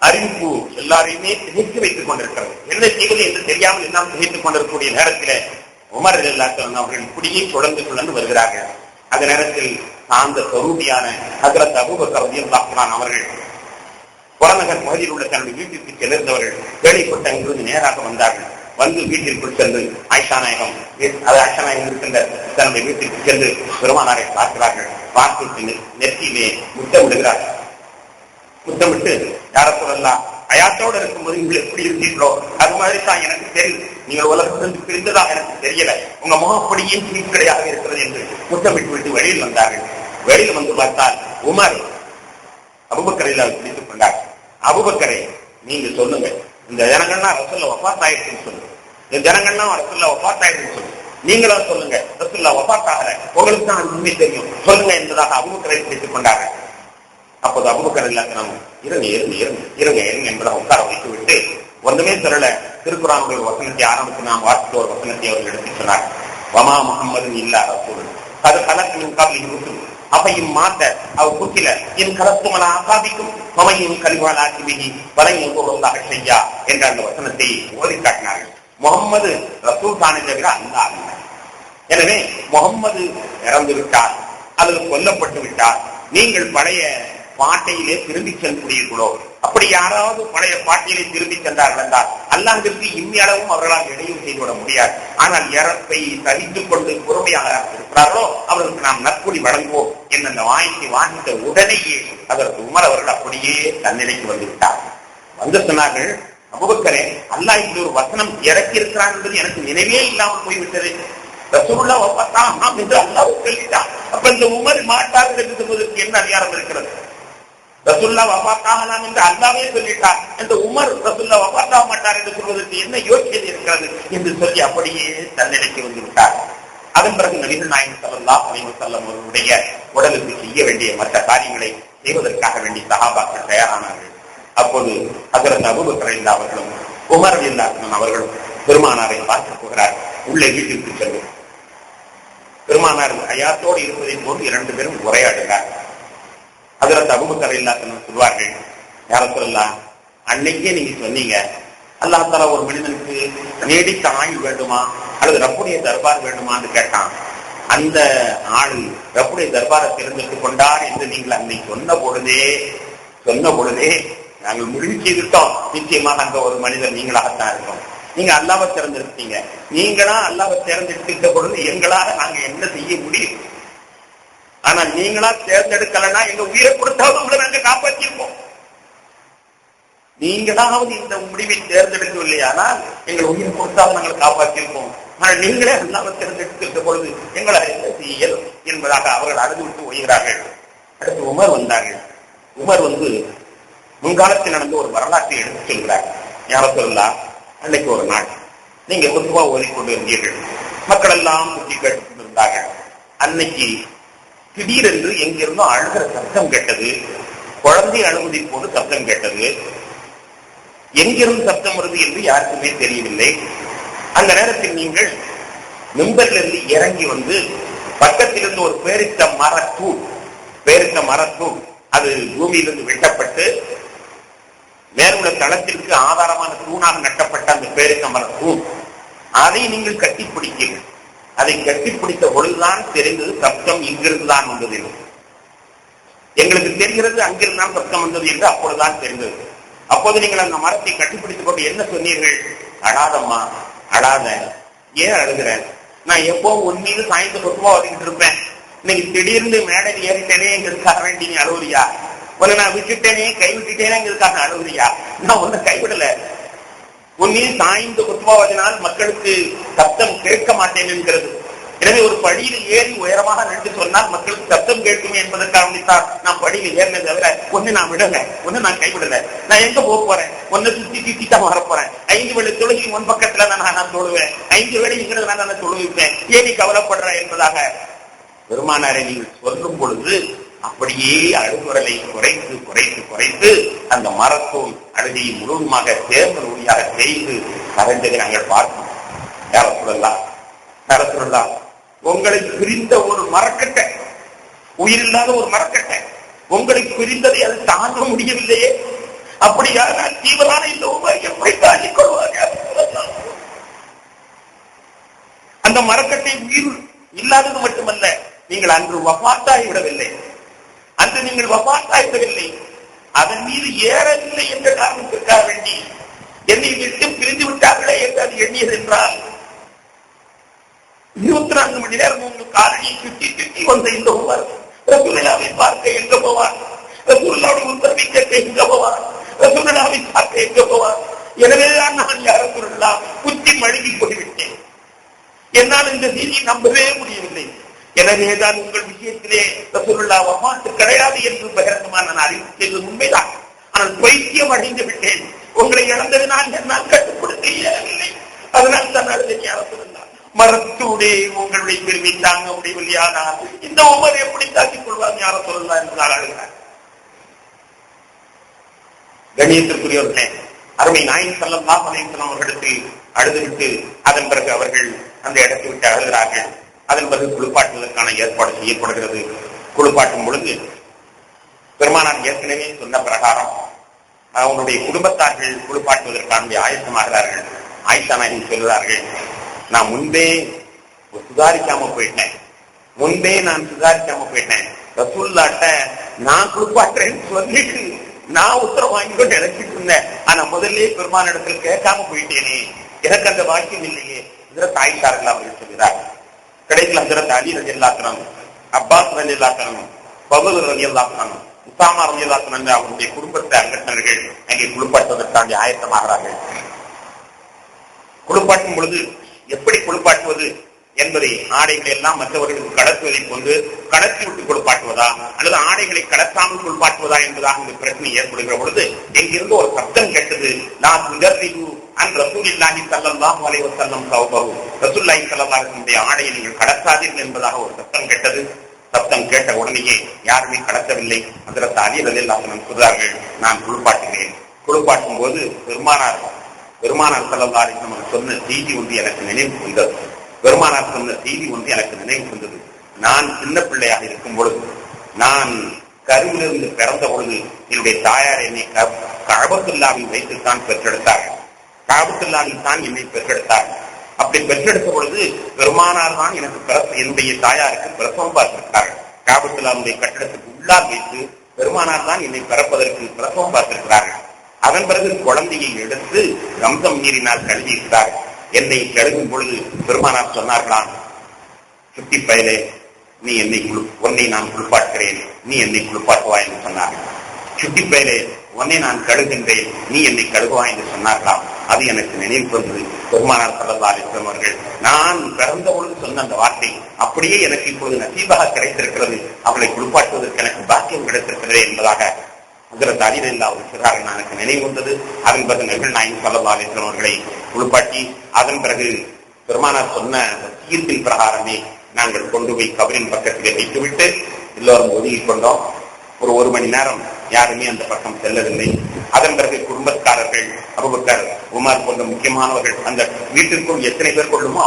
அறிவிப்பு எல்லாரையுமே திகைத்து வைத்துக் கொண்டிருக்கிறது. என்ன செய்வது என்று தெரியாமல் எல்லாம் திகைத்துக் கொண்டிருக்கக்கூடிய நேரத்தில் உமர் இல்லா அவர்கள் இப்படியே தொடர்ந்து வருகிறார்கள். அந்த நேரத்தில் சார்ந்த கரூபியான ஹஜ்ரத் அபூபக்கர் ரலியல்லாஹு அன்ஹு அவர்கள் புறநகர் பகுதியில் உள்ள தன்னுடைய வீட்டிற்கு செல்லிருந்தவர்கள் கேள்விப்பட்ட அங்கிருந்து நேராக வந்தார்கள். வந்து வீட்டிற்குள் சென்று ஆயிஷா நாயகம் இருக்கின்ற தன்னுடைய வீட்டிற்கு சென்று பெருமானாரை பார்க்கிறார்கள். பார்த்து நெற்றியிலே முத்தமிடுகிறார்கள். முத்தமிட்டு யார சொல்லலாம், அயாத்தோடு இருக்கும்போது நீங்கள் எப்படி இருந்தீர்களோ அது மாதிரி தான் எனக்கு தெரியும், நீங்கள் உலகத்திலிருந்து பிரிந்ததாக எனக்கு தெரியல, உங்க முகம் அப்படியே சீக்கிரையாக இருக்கிறது என்று முத்தமிட்டு விட்டு வெளியில் வந்தார்கள். வெளியில் வந்து பார்த்தால் உமர் அபூபக்கரை பிடித்துக் கொண்டார். அபூபக்கரை, நீங்க சொல்லுங்க, இந்த ஜனங்கள்லாம் ரசூலுல்லாஹ் வஃபாத் ஆயிடுச்சுன்னு சொல்லுங்க, இந்த ஜனங்கள்லாம் ரசூலுல்லாஹ் வஃபாத் ஆயிடுச்சுன்னு சொல்லுங்க, நீங்களும் சொல்லுங்க ரசூலுல்லாஹ் வஃபாத் ஆகல, உங்களுக்கு தான் உண்மை தெரியும் சொல்லுங்க என்பதாக அபூபக்கரை பிடித்துக் கொண்டார்கள். அப்போது அபூபக்கர் ரலியல்லாஹு இருங்க என்பதாக உட்கார வைத்து விட்டு ஒன்றுமே சொல்லல. திருக்குர்ஆனுடைய வசனத்தை ஆரம்பித்து நாம் வாசித்த ஒரு வசனத்தை அவர்கள் எடுத்து சொன்னார். வமா முஹம்மதுன் இல்லா ரசூல் கத் கலத் மின் கப்லிஹி ருசுல் அவையும் மாத்த அவ குத்தில என் கலத்துமல ஆசாபிக்கும் மமையும் கலிவாளாக்கி வலையும் பொருளாக செய்யா என்ற அந்த வசனத்தை ஓதி காட்டினார்கள். முகம்மது ரசூல் தானே தவிர அல்லாஹ் அல்ல. எனவே முகம்மது இறந்து விட்டார் அல்லது கொல்லப்பட்டு விட்டார், நீங்கள் பழைய பாட்டையிலே திரும்பி செல்கிறீர்களோ? அப்படி யாராவது பழைய பாட்டியலை திரும்பி சென்றார்கள் என்றால் அல்லாஹ்விற்கு இம்மியளவும் அவர்களால் இடையூறு செய்துவிட முடியாது. ஆனால் இறப்பை சகித்துக் கொண்டு பொறுமையாக இருக்கிறார்களோ அவர்களுக்கு நாம் நற்கூலி வழங்குவோம் என்ற அந்த வாய்ப்பை வாங்கிட்ட உடனேயே அதற்கு உமர் அவர்கள் அப்படியே தன்னிலைக்கு வந்து விட்டார். வந்து சொன்னார்கள், அபூபக்கரே, அல்லாஹ் இப்படி ஒரு வசனம் இறக்கி இருக்கிறான் என்பது எனக்கு நினைவே இல்லாமல் போய்விட்டது. ரசூலுல்லாஹ் வஃபாத்தாஹ் என்று அல்லாஹ் சொல்லிட்டார். அப்ப இந்த உமர் மாட்டார்கள் என்று சொல்வதற்கு என்ன அதிகாரம் இருக்கிறது? ரசூலுல்லாஹ் வஃபாத்தாகலாம் என்று அல்லாஹ்வே சொல்லிட்டார், இந்த உமர் ரசூலுல்லாஹ் வஃபாத்தாக மாட்டார் என்று சொல்வதற்கு என்ன யோசியது இருக்கிறது என்று சொல்லி அப்படியே தன்னிலைக்கு வந்து விட்டார். அதன் பிறகு நபிகள் நாயகம் ஸல்லல்லாஹு அலைஹி வஸல்லம் அவர்களுடைய உடலுக்கு செய்ய வேண்டிய மற்ற காரியங்களை செய்வதற்காக வேண்டி சஹாபாக்கள் தயாரானார்கள். அப்போது ஹஜ்ரத் அபூபக்கர் ரலியல்லாஹு அவர்களும் உமர் ரலியல்லாஹு அவர்களும் பெருமானாரை பார்க்க போகிறார். உள்ளே வீட்டிற்கு செல்லும் பெருமானார் ஹயாத்தோடு இருப்பதை போன்று இரண்டு பேரும் உரையாடுகிறார். ஹஜ்ரத் அபூபக்கர் ரலியல்லாஹு சொல்வார்கள், யா ரசூலல்லாஹ், அன்னைக்கே நீங்க சொன்னீங்க அல்லாஹ் தஆலா ஒரு மனிதனுக்கு நீடித்த ஆயுள் வேண்டுமா அல்லது ரப்புடைய தர்பார் வேண்டுமான்னு கேட்டான். அந்த ஆள் ரப்புடைய தர்பாரை தேர்ந்தெடுத்துக் கொண்டார் என்று நீங்கள் அன்னை சொன்ன பொழுதே நாங்கள் முடிவு செய்துட்டோம், நிச்சயமாக அங்க ஒரு மனிதர் நீங்களாகத்தான் இருக்கோம். நீங்க அல்லாஹ்வை தேர்ந்தெடுத்தீங்க, நீங்களா அல்லாஹ்வை தேர்ந்தெடுத்த பொழுது எங்களால நாங்க என்ன செய்ய முடியும்? ஆனா நீங்களா தேர்ந்தெடுக்கலன்னா எங்க உயிரை கொடுத்தாவது உங்களை நாங்க காப்பாற்றிருப்போம். நீங்களாவது இந்த முடிவை தேர்ந்தெடுக்கவில்லை, ஆனால் எங்கள் உயிரை கொடுத்தாவது நாங்கள் காப்பாற்றிருப்போம். ஆனால் நீங்களே அல்லாஹ்வை தேர்ந்தெடுத்த பொழுது எங்களால் என்ன செய்ய என்பதாக அவர்கள் அழுது விட்டு ஓய்கிறார்கள். அடுத்து உமர் வந்தார்கள். உமர் வந்து முன்காலத்தில் நடந்த ஒரு வரலாற்றை எடுத்துச் சொல்கிறார். யா ரசூலல்லாஹ், அன்னைக்கு ஒரு நாள் நீங்க குத்பா ஓதிக்கொண்டு இருந்தீர்கள், மக்கள் எல்லாம் சுற்றி கேட்டுக் கொண்டிருந்தார்கள். அன்னைக்கு திடீரென்று எங்கிருந்தோ அழுகிற சத்தம் கேட்டது, குழந்தை அழுவதை போது சத்தம் கேட்டது. எங்கிருந்து சத்தம் வருது என்று யாருக்குமே தெரியவில்லை. அந்த நேரத்தில் நீங்கள் மிம்பரிலிருந்து இறங்கி வந்து பக்கத்திலிருந்து ஒரு பேரித்த மரத்தூண் அது பூமியிலிருந்து வெட்டப்பட்டு மேலுள்ள தளத்திற்கு ஆதாரமான தூணாக நட்டப்பட்ட அந்த பேரித்த மரத்தூண், அதை நீங்கள் கட்டிப்பிடிக்கிறீர்கள். அதை கட்டிப்பிடித்த பொழுதுதான் தெரிந்தது சப்தம் இங்கிருந்துதான் வந்தது. எங்களுக்கு தெரிகிறது அங்கிருந்தான் சப்தம் வந்தது என்று அப்பொழுதுதான் தெரிந்தது. அப்போது நீங்கள் அந்த மரத்தை கட்டிப்பிடித்துக் கொண்டு என்ன சொன்னீர்கள்? அழாதம்மா, அழாத. ஏன் அழுகிற? நான் எப்போ உன் மீது சாய்ந்து சொத்துவா வந்துகிட்டு இருப்பேன், இன்னைக்கு திடீர்னு மேடையில் ஏறிட்டேனே எங்களுக்காக வேண்டி நீ அழுகுறியா? உன்னை நான் விட்டுட்டேனே, கைவிட்டுட்டேனே எங்களுக்காக அழுகுறியா? நான் உன்னை கைவிடல. உன் மீது சாய்ந்து சொத்துவாவதனால் மக்களுக்கு சத்தம் கேட்க மாட்டேன் என்கிறது. எனவே ஒரு படியில் ஏறி உயரமாக நின்று சொன்னால் மக்களுக்கு சத்தம் கேட்குமே என்பதற்காக நான் படியில் ஏறினதை தவிர ஒன்னு நான் விடல, ஒன்னு நான் கைவிடல. நான் எங்க போக போறேன்? ஒன்னு சுத்தி தான் வரப்போறேன். 5 வேளை தொழுகை முன் பக்கத்துல நான் தொழுவேன், 5 வேளை இங்கிறது நான் தொழுவிப்பேன், ஏன் நீ கவலைப்படுற என்பதாக பெருமானாரை நீங்கள் சொல்லும் பொழுது அப்படியே அழுகுரலை குறைத்து குறைத்து குறைத்து அந்த மரத்தூள் அழுகையை முழுவதுமாக தேர்ந்த நூலியாக செய்து கரைந்ததை நாங்கள் பார்ப்போம். யார சொல்லலாம், உங்களை பிரிந்த ஒரு மரக்கட்டை, உயிரில்லாத ஒரு மரக்கட்டை உங்களுக்கு பிரிந்ததை அது தாங்க முடியவில்லையே, அப்படியாக தீவிரான இந்த உபரி எப்படி தாங்கிக் கொள்வாங்க? அந்த மரக்கட்டை உயிர் இல்லாதது மட்டுமல்ல, நீங்கள் அன்று வஃபாத்தாகி விடவில்லை, அன்று நீங்கள் வஃபாத்தாகி விடவில்லை, அதன் மீது ஏறவில்லை என்ற காரணத்திற்காக வேண்டி என்னை விட்டு பிரிந்து விட்டார்களே என்று அது எண்ணியது என்றால் 24 மணி நேரம் உங்கள் காலடியை சுற்றி சுற்றி வந்த இந்த உமர் ரசூலுல்லாஹை பார்க்க எங்க போவார்? ரசூலுல்லாஹ்வுடைய உத்தரவை கேட்க எங்க போவார்? ரசூலுல்லாஹை பார்க்க எங்க போவார்? எனவேதான் நான் யா ரசூலுல்லாஹ் குத்தி மழுகி போய்விட்டேன், என்னால் இந்த செய்தியை நம்பவே முடியவில்லை. எனவேதான் உங்கள் விஷயத்திலே ரசூலுல்லாஹ் வஃபாத் கிடையாது என்று பகிரங்கமாக நான் அறிவித்தது உண்மைதான். ஆனால் பைத்தியம் அடைந்து விட்டேன், உங்களை இழந்தது நான் என்னால் கட்டுப்படுத்த இயலவில்லை, அதனால் தான் அழுதேன் யா ரசூலுல்லாஹ். மரத்தூடே உங்களுடைய பெருமை தாங்க முடியவில்லையானால் இந்த உமர் எப்படி தாக்கிக் கொள்வாங்க யா ரசூலுல்லாஹ் என்று அழுகிறார். கண்ணியத்திற்குரியவர்களே, அருமை நாயகம் ஸல்லல்லாஹு அலைஹி வஸல்லம் அவர்களுக்கு அழுதுவிட்டு அதன் பிறகு அவர்கள் அந்த இடத்தை விட்டு அழுகிறார்கள். அதன் பிறகு குளிப்பாட்டுவதற்கான ஏற்பாடு செய்யப்படுகிறது. குளிப்பாட்டும் பொழுது பெருமானார் ஏற்கனவே சொன்ன பிரகாரம் அவனுடைய குடும்பத்தார்கள் குளிப்பாட்டுவதற்கான ஆயத்தமாகிறார்கள். ஆயிஷா நாயகி சொல்கிறார்கள், நான் முன்பே சுதாரிக்காம போயிட்டேன், ரசூலுல்லாஹ்ட்ட நான் குளிப்பாட்டுறேன்னு சொல்லிட்டு நான் உத்தரவு வாங்கிக்கொண்டு நினைச்சிட்டு இருந்தேன். ஆனா முதல்ல பெருமான இடத்துல கேட்காம போயிட்டேனே, எனக்கு அந்த வாக்கியம் இல்லையே. ஹஜ்ரத் ஆயிஷா அவர்கள் சொல்கிறார். கடைசியில் ஹஜ்ரத் அலி ரலியல்லாஹு அன்ஹு, அப்பாஸ் ரலியல்லாஹு அன்ஹு, ஃபதுல் ரலியல்லாஹு அன்ஹு, உஸாமா ரலியல்லாஹு அன்ஹு அவருடைய குடும்பத்தை அங்கத்தினர்கள் அங்கே குளிப்பாட்டுவதற்காக ஆயத்தமாகிறார்கள். குளிப்பாட்டும் பொழுது எப்படி குளிப்பாட்டுவது என்பதை ஆடைகளை எல்லாம் மற்றவர்களுக்கு கடத்துவதை கொண்டு கடத்தி விட்டு குளிப்பாட்டுவதா அல்லது ஆடைகளை கடத்தாமல் குளிப்பாட்டுவதா என்பதாக இந்த பிரச்சனை ஏற்படுகிற பொழுது எங்கிருந்து ஒரு சப்தம் கேட்டது. நான் ரசூலுல்லாஹி ஸல்லல்லாஹு அலைஹி வஸல்லம் சௌபஹு, ரசூலுல்லாஹி ஸல்லல்லாஹு அலைஹி வஸல்லம் ஆடையை நீங்கள் கடத்தாதீர்கள் என்பதாக ஒரு சப்தம் கேட்டது. சப்தம் கேட்ட உடனேயே யாருமே கடத்தவில்லை. ஹஜ்ரத் அலி ரலியல்லாஹு அன்ஹு சொல்றார்கள், நான் குளிப்பாட்டுகிறேன். குளிப்பாட்டும் போது பெருமானார் ஸல்லல்லாஹு அலைஹி வஸல்லம் சொன்ன செய்தி ஒன்று எனக்கு நினைவு வந்தது. நான் சின்ன பிள்ளையாக இருக்கும் பொழுது, நான் கருவிலிருந்து பிறந்த பொழுது என்னுடைய தாயார் என்னை கஅபத்துல்லாஹ்வில் வைத்துத்தான் பெற்றெடுத்தார்கள். என்னை பெற்றெடுத்தார்கள். அப்படி பெற்றெடுத்த பொழுது பெருமானார் தான் எனக்கு என்னுடைய தாயாருக்கு பிரசவம் பார்த்திருக்கிறார்கள். கஅபத்துல்லாஹ்வுடைய கட்டடத்துக்கு உள்ளால் வைத்து பெருமானார் தான் என்னை பிறப்பதற்கு பிரசவம் பார்த்திருக்கிறார்கள். அதன் பிறகு குழந்தையை எடுத்து ரம்சம் நீரினால் கழுவியிருக்கிறார்கள். என்னை கழுவும் பொழுது பெருமானார் சொன்னார்களாம், சுட்டி பயலே, உன்னை நான் குளிப்பாட்டுகிறேன், நீ என்னை குளிப்பாட்டுவா என்று சொன்னார்கள். சுட்டி பயலே, உன்னை நான் கழுகின்றேன், நீ என்னை கழுகுவா என்று சொன்னார்களாம். அது எனக்கு நினைவு வந்தது. பெருமானார் ஸல்லல்லாஹு அலைஹி வஸல்லம் அவர்கள் நான் பிறந்த பொழுது சொன்ன அந்த வார்த்தை அப்படியே எனக்கு இப்பொழுது நசீபாக கிடைத்திருக்கிறது, அவளை குளிப்பாட்டுவதற்கு எனக்கு பாக்கியம் கிடைத்திருக்கிறது என்பதாக ஹஜ்ரத் அலி ரலியல்லாஹு அன்ஹு சொல்றார்கள். எனக்கு நினைவு வந்தது. அதன் பிறகு நபிகள் நாயகம் ஸல்லல்லாஹு அலைஹி வஸல்லம் அவர்களை குளிப்பாட்டி அதன் பிறகு பெருமானார் சொன்ன வசியத்தின் பிரகாரமே நாங்கள் கொண்டு போய் கபரின் பக்கத்திலே வைத்துவிட்டு எல்லோரும் ஒதுங்கிக் கொண்டோம். ஒரு மணி நேரம் யாருமே அந்த பக்கம் செல்லவில்லை. அதன் பிறகு குடும்பக்காரர்கள் அபூபக்கர், உமர் போன்ற முக்கியமானவர்கள் அந்த வீட்டிற்குள் எத்தனை பேர் கொள்ளுமோ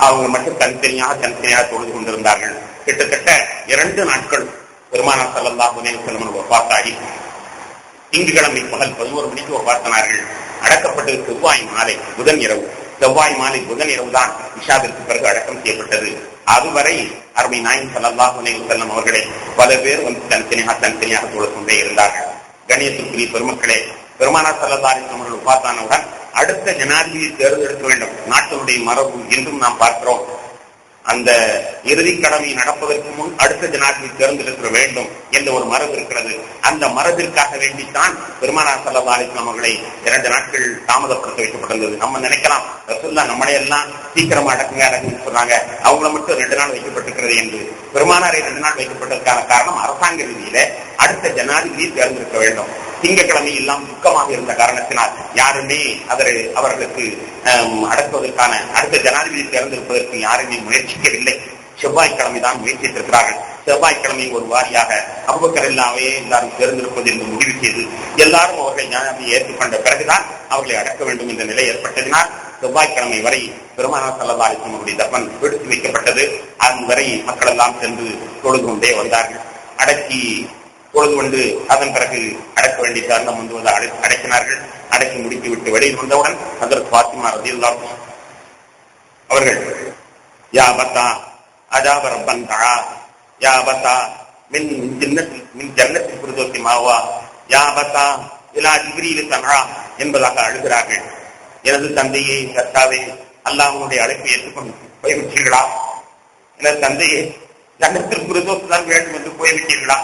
அவங்க மட்டும் தனித்தனியாக தொழுது கொண்டிருந்தார்கள். கிட்டத்தட்ட 2 நாட்கள் பெருமானார் ஸல்லல்லாஹு அலைஹி வஸல்லம் வஃபாத்தாகி திங்கட்கிழமை பகல் 11 மணிக்கு வஃபாத்தானார்கள். அடக்கப்பட்டது செவ்வாய் மாலை புதன் இரவு தான் இஷாவிற்கு பிறகு அடக்கம் செய்யப்பட்டது. அதுவரை அருமை நாயகம் ஸல்லல்லாஹு அலைஹி வஸல்லம் அவர்களை பல பேர் வந்து தனித்தனியாக தொழுது கொண்டே இருந்தார்கள். கண்ணியத்துக்குரிய பெருமக்களே, பெருமானார் ஸல்லல்லாஹு அலைஹி வஸல்லம் அவர்கள் வஃபாத்தானவுடன் அடுத்த ஜனாதிபதியை தேர்ந்தெடுக்க வேண்டும். நாட்டினுடைய மரபு என்றும் நாம் பார்க்கிறோம். அந்த இறுதி கடமை நடப்பதற்கு முன் அடுத்த ஜனாதிபதி தேர்ந்தெடுக்க வேண்டும் என்ற ஒரு மரபு இருக்கிறது. அந்த மரபிற்காக வேண்டித்தான் பெருமானார் ஸல்லல்லாஹு அலைஹி வஸல்லம் அவர்களை 2 நாட்கள் தாமதப்படுத்த வைக்கப்பட்டிருந்தது. நம்ம நினைக்கலாம், ரசூலுல்லாஹ் நம்மளையெல்லாம் சீக்கிரமா அடக்குங்க சொன்னாங்க, அவங்கள மட்டும் 2 நாள் வைக்கப்பட்டிருக்கிறது என்று. பெருமானாரை 2 நாள் வைக்கப்பட்டதற்கான காரணம் அரசாங்க ரீதியில அடுத்த ஜனாதிபதியை தேர்ந்தெடுக்க வேண்டும். திங்கட்கிழமை எல்லாம் துக்கமாக இருந்த காரணத்தினால் யாருமே அவர்களுக்கு அடக்குவதற்கான அடுத்த ஜனாதிபதி தேர்ந்தெடுப்பதற்கு யாருமே முயற்சிக்கவில்லை. செவ்வாய்க்கிழமை தான் முயற்சித்திருக்கிறார்கள். செவ்வாய்க்கிழமை ஒரு வாரியாக அபூபக்கர் எல்லாரும் தேர்ந்தெடுப்பது என்று முடிவு செய்து எல்லாரும் அவர்களை ஜனாதிபதியை ஏற்றுக்கொண்ட பிறகுதான் அவர்களை அடக்க வேண்டும் என்ற நிலை ஏற்பட்டதினால் செவ்வாய்க்கிழமை வரை பெருமானார் ஸல்லல்லாஹு அலைஹி வஸல்லம் அவருடைய தஃபன் எடுத்து வைக்கப்பட்டது. அதன் வரை மக்கள் எல்லாம் சென்று தொழுது கொண்டே வந்தார்கள். அடக்கி தொழுது கொண்டு அதன் பிறகு அடக்க வேண்டிய தருணம் வந்து அடக்கினார்கள். அடக்கி முடித்து விட்டு வெளியில் வந்தவுடன் ஹஜ்ரத் ஃபாத்திமா ரலியல்லாஹு அன்ஹா அவர்கள் யா பத்தா அஜாப ரப்பன் தஆ யா பத்தா மின் ஜன்னத்தில் ஃபிர்தௌஸி மாவா யா பத்தா இலா ஜிப்ரீல் தஆ என்பதாக அழுகிறார்கள். எனது தந்தையே, கர்த்தாவே, அல்லாஹ்வுடைய அழைப்பை ஏற்றுக்கொண்டு போய்விட்டீர்களா? எனது தந்தையே, ஜன்னத்தில் ஃபிர்தௌஸ் தான் வேண்டும் என்று போய்விட்டீர்களா?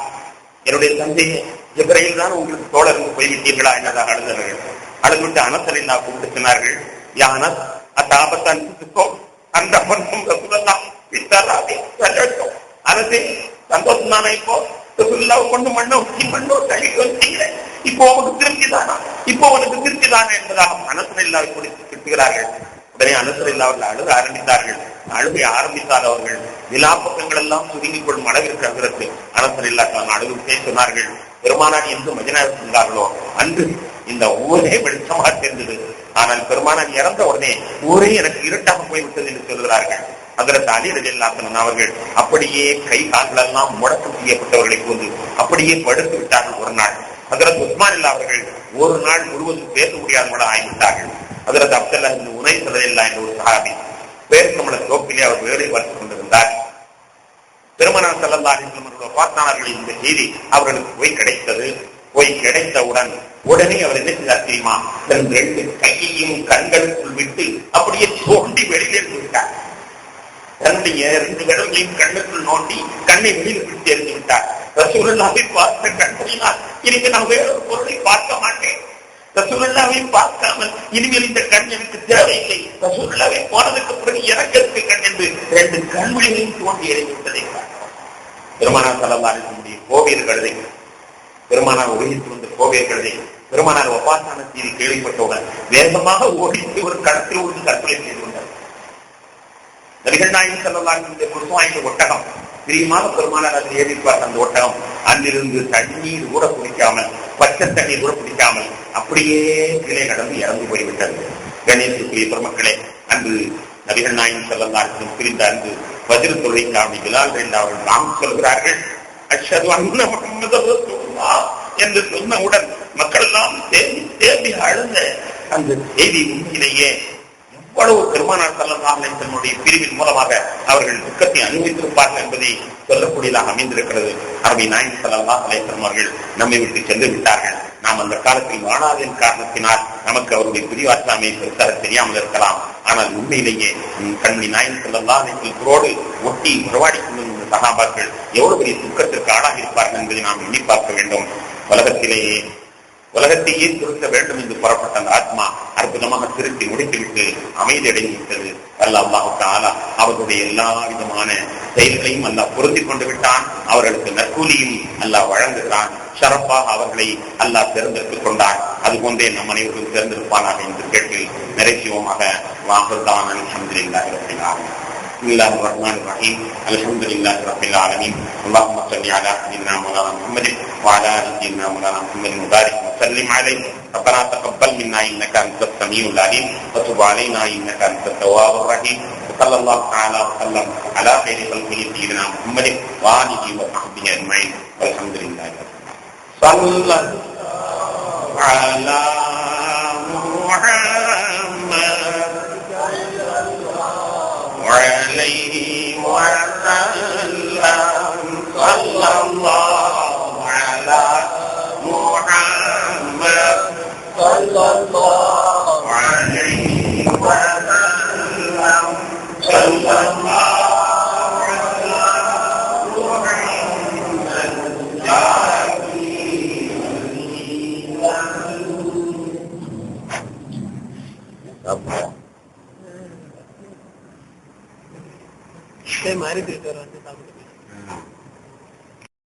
என்னுடைய தந்தையே, ஜிப்ரீல் தான் உங்களுக்கு தோழர் என்று போய்விட்டீர்களா என்பதாக அழுகிறார்கள். அழுதுவிட்டு அனஸ் ரலியல்லாஹு கூப்பிட்டு சொன்னார்கள், யா அனஸ் அதாபத்தன் துக்கோம் அந்த பொண்ணும் ரசூலுல்லாஹ் வித்தலாதே சஜ்ஜோ அரசே சந்தோஷம் தானே? இப்போ ரசூலுல்லாஹ் கொண்டு மண்ணோ தள்ளி வந்தீங்க, இப்போ உனக்கு திருப்தி தானே என்பதாக அனஸ் ரலியல்லாஹு குறித்து திட்டுகிறார்கள். உடனே அனஸ் ரலியல்லாஹு அவர்கள் அழுத ஆரம்பித்தார்கள். அழுகை ஆரம்பித்தால் அவர்கள் விலாப்பக்கங்கள் எல்லாம் சுருங்கிக் கொள்ளும் அளவிற்கு அங்கிருந்து அனஸ் ரலியல்லாஹு அழுகை சொன்னார்கள், பெருமானார் என்று மதீனாவுக்கு இருந்தார்களோ அன்று இந்த ஊரே வெளிச்சமாக தெரிந்தது. ஆனால் பெருமானார் இறந்த உடனே ஊரே எனக்கு இருட்டாக போய்விட்டது என்று சொல்கிறார்கள். ஹஜ்ரத் அலி ரலியல்லாஹு அன்ஹு அவர்கள் அப்படியே கை கால்கள் எல்லாம் முடக்கம் செய்யப்பட்டவர்களை போன்று அப்படியே படுத்து விட்டார்கள் ஒரு நாள். ஹஜ்ரத் உஸ்மான் அவர்கள் ஒரு நாள் முழுவதும் பேச முடியாத ஆகிவிட்டார்கள். ஹஜ்ரத் அப்துல்லாஹ் இப்னு உனைஸ் ரலியல்லாஹு என்ற ஒரு சஹாபி பேர்க்கமல தோப்பிலே அவர் வேலை பார்த்துக் கொண்டிருந்தார். பெருமானார் ஸல்லல்லாஹு அலைஹி வஸல்லம் அவர்கள் வஃபாத்தானார்கள் இந்த செய்தி அவர்களுக்கு போய் கிடைத்தது. போய் கிடைத்தவுடன் உடனே அவர் என்ன செய்தார் தெரியுமா? தன் 2 கையையும் கண்களுக்குள் விட்டு அப்படியே தோண்டி வெளியே விட்டார். தன்னுடைய 2 விரல்களையும் கண்ணுக்குள் நோண்டி கண்ணை வெளியில் பிடித்து எறிந்து விட்டார். ரசூலுல்லாஹை பார்த்த கண்களினால் இனிமேல் நான் வேறொரு பொருளை பார்க்க மாட்டேன். ரசூலுல்லாஹை பார்க்காமல் இனிமேல் இந்த கண் எனக்கு தேவையில்லை. ரசூலுல்லாஹை போனதுக்கு பிறகு எனக்கு இருக்கு கண் என்று 2 கண்மணிகளையும் தோண்டி எறிந்து விட்டதை பெருமானார் ஸல்லல்லாஹு அலைஹி வஸல்லம் கோவியர் கழுதை, பெருமானார் உலகிற்கு வந்த கோவியர் கழுதை பெருமானார் வஃபாத்தான செய்தி கேள்விப்பட்டவுடன் வேகமாக ஓடித்து ஒரு கடத்தில் உள்ள தற்கொலை செய்து கொண்டார். நபிகள் நாயகம் ஸல்லல்லாஹு அலைஹி வஸல்லம் குர்ஆனின் ஒட்டகம் பிரியமாக பெருமானார் அதை ஏறிப்பார். அந்த ஒட்டகம் அங்கிருந்து தண்ணீர் கூட குடிக்காமல், பச்சை தண்ணீர் கூட குடிக்காமல் அப்படியே கீழே நடந்து இறந்து போய்விட்டது. கணேசுக்குரிய பெருமக்களே, அன்று நபிகள் நாயகம் ஸல்லல்லாஹு அலைஹி வஸல்லம் பிரிந்த அன்று ஃபஜ்ர் தொழுகைக்காக பிலால் அவர்கள் நாம் சொல்கிறார்கள், அஷ்ஹது அன்ன முஹம்மதர் ரசூலுல்லாஹ் என்று சொன்னவுடன் மக்கள் எல்லாம் தேம்பி அழுந்த அந்த செய்தி உண்மையிலேயே எவ்வளவு பெருமானார் ஸல்லல்லாஹு அலைஹி வஸல்லம் பிரிவின் மூலமாக அவர்கள் துக்கத்தை அனுபவித்திருப்பார்கள் என்பதை சொல்லக்கூடியதாக அமைந்திருக்கிறது. அருமை நாயகம் ஸல்லல்லாஹு அலைஹி வஸல்லம் அவர்கள் நம்மை விட்டு சென்று விட்டார்கள். நாம் அந்த காலத்தில் வாழாதன் காரணத்தினால் நமக்கு அவருடைய பிரிவாற்றாமையை பெருசாக தெரியாமல் இருக்கலாம். ஆனால் உண்மையிலேயே கண்மணி நாயகம் ஸல்லல்லாஹு அலைஹி வஸல்லம் ஒட்டி உறவாடி கொண்டிருந்த சஹாபாக்கள் எவ்வளவு பெரிய துக்கத்திற்கு ஆளாகி இருப்பார்கள் என்பதை நாம் எண்ணி பார்க்க வேண்டும். உலகத்தையே திருத்த வேண்டும் என்று புறப்பட்ட அந்த ஆத்மா அற்புதமாக திருத்தி முடித்துவிட்டு அமைதி அடைந்து விட்டது. அல்லாஹ் தஆலா அவர்களுடைய எல்லா விதமான செயல்களையும் அல்லாஹ் பொருந்திக் கொண்டு விட்டான். அவர்களுக்கு நற்கூலியும் அல்லாஹ் வழங்குகிறான். ஷரப்பாக அவர்களை அல்லாஹ் தேர்ந்தெடுத்துக் கொண்டான். அதுபோன்றே நம் அனைவரும் தேர்ந்தெடுப்பானாக என்று கேட்டு நிறைவுமாக வாஹுர்தான் அல்ஹம்துலில்லாஹி ரப்பில் ஆலமீன். بسم الله الرحمن الرحيم الحمد لله رب العالمين اللهم صل على سيدنا مولانا محمد وعلى ال سيدنا مولانا محمد وبارك وسلم عليه ربنا تقبل منا انك انت السميع العليم وتب علينا انك انت التواب الرحيم وصلى الله تعالى وسلم على خير خلقه سيدنا محمد واله وصحبه اجمعين والحمد لله صلى الله على محمد عليه وسلم صلى الله على محمد صلى الله عليه وسلم صلى الله على محمد मारी देते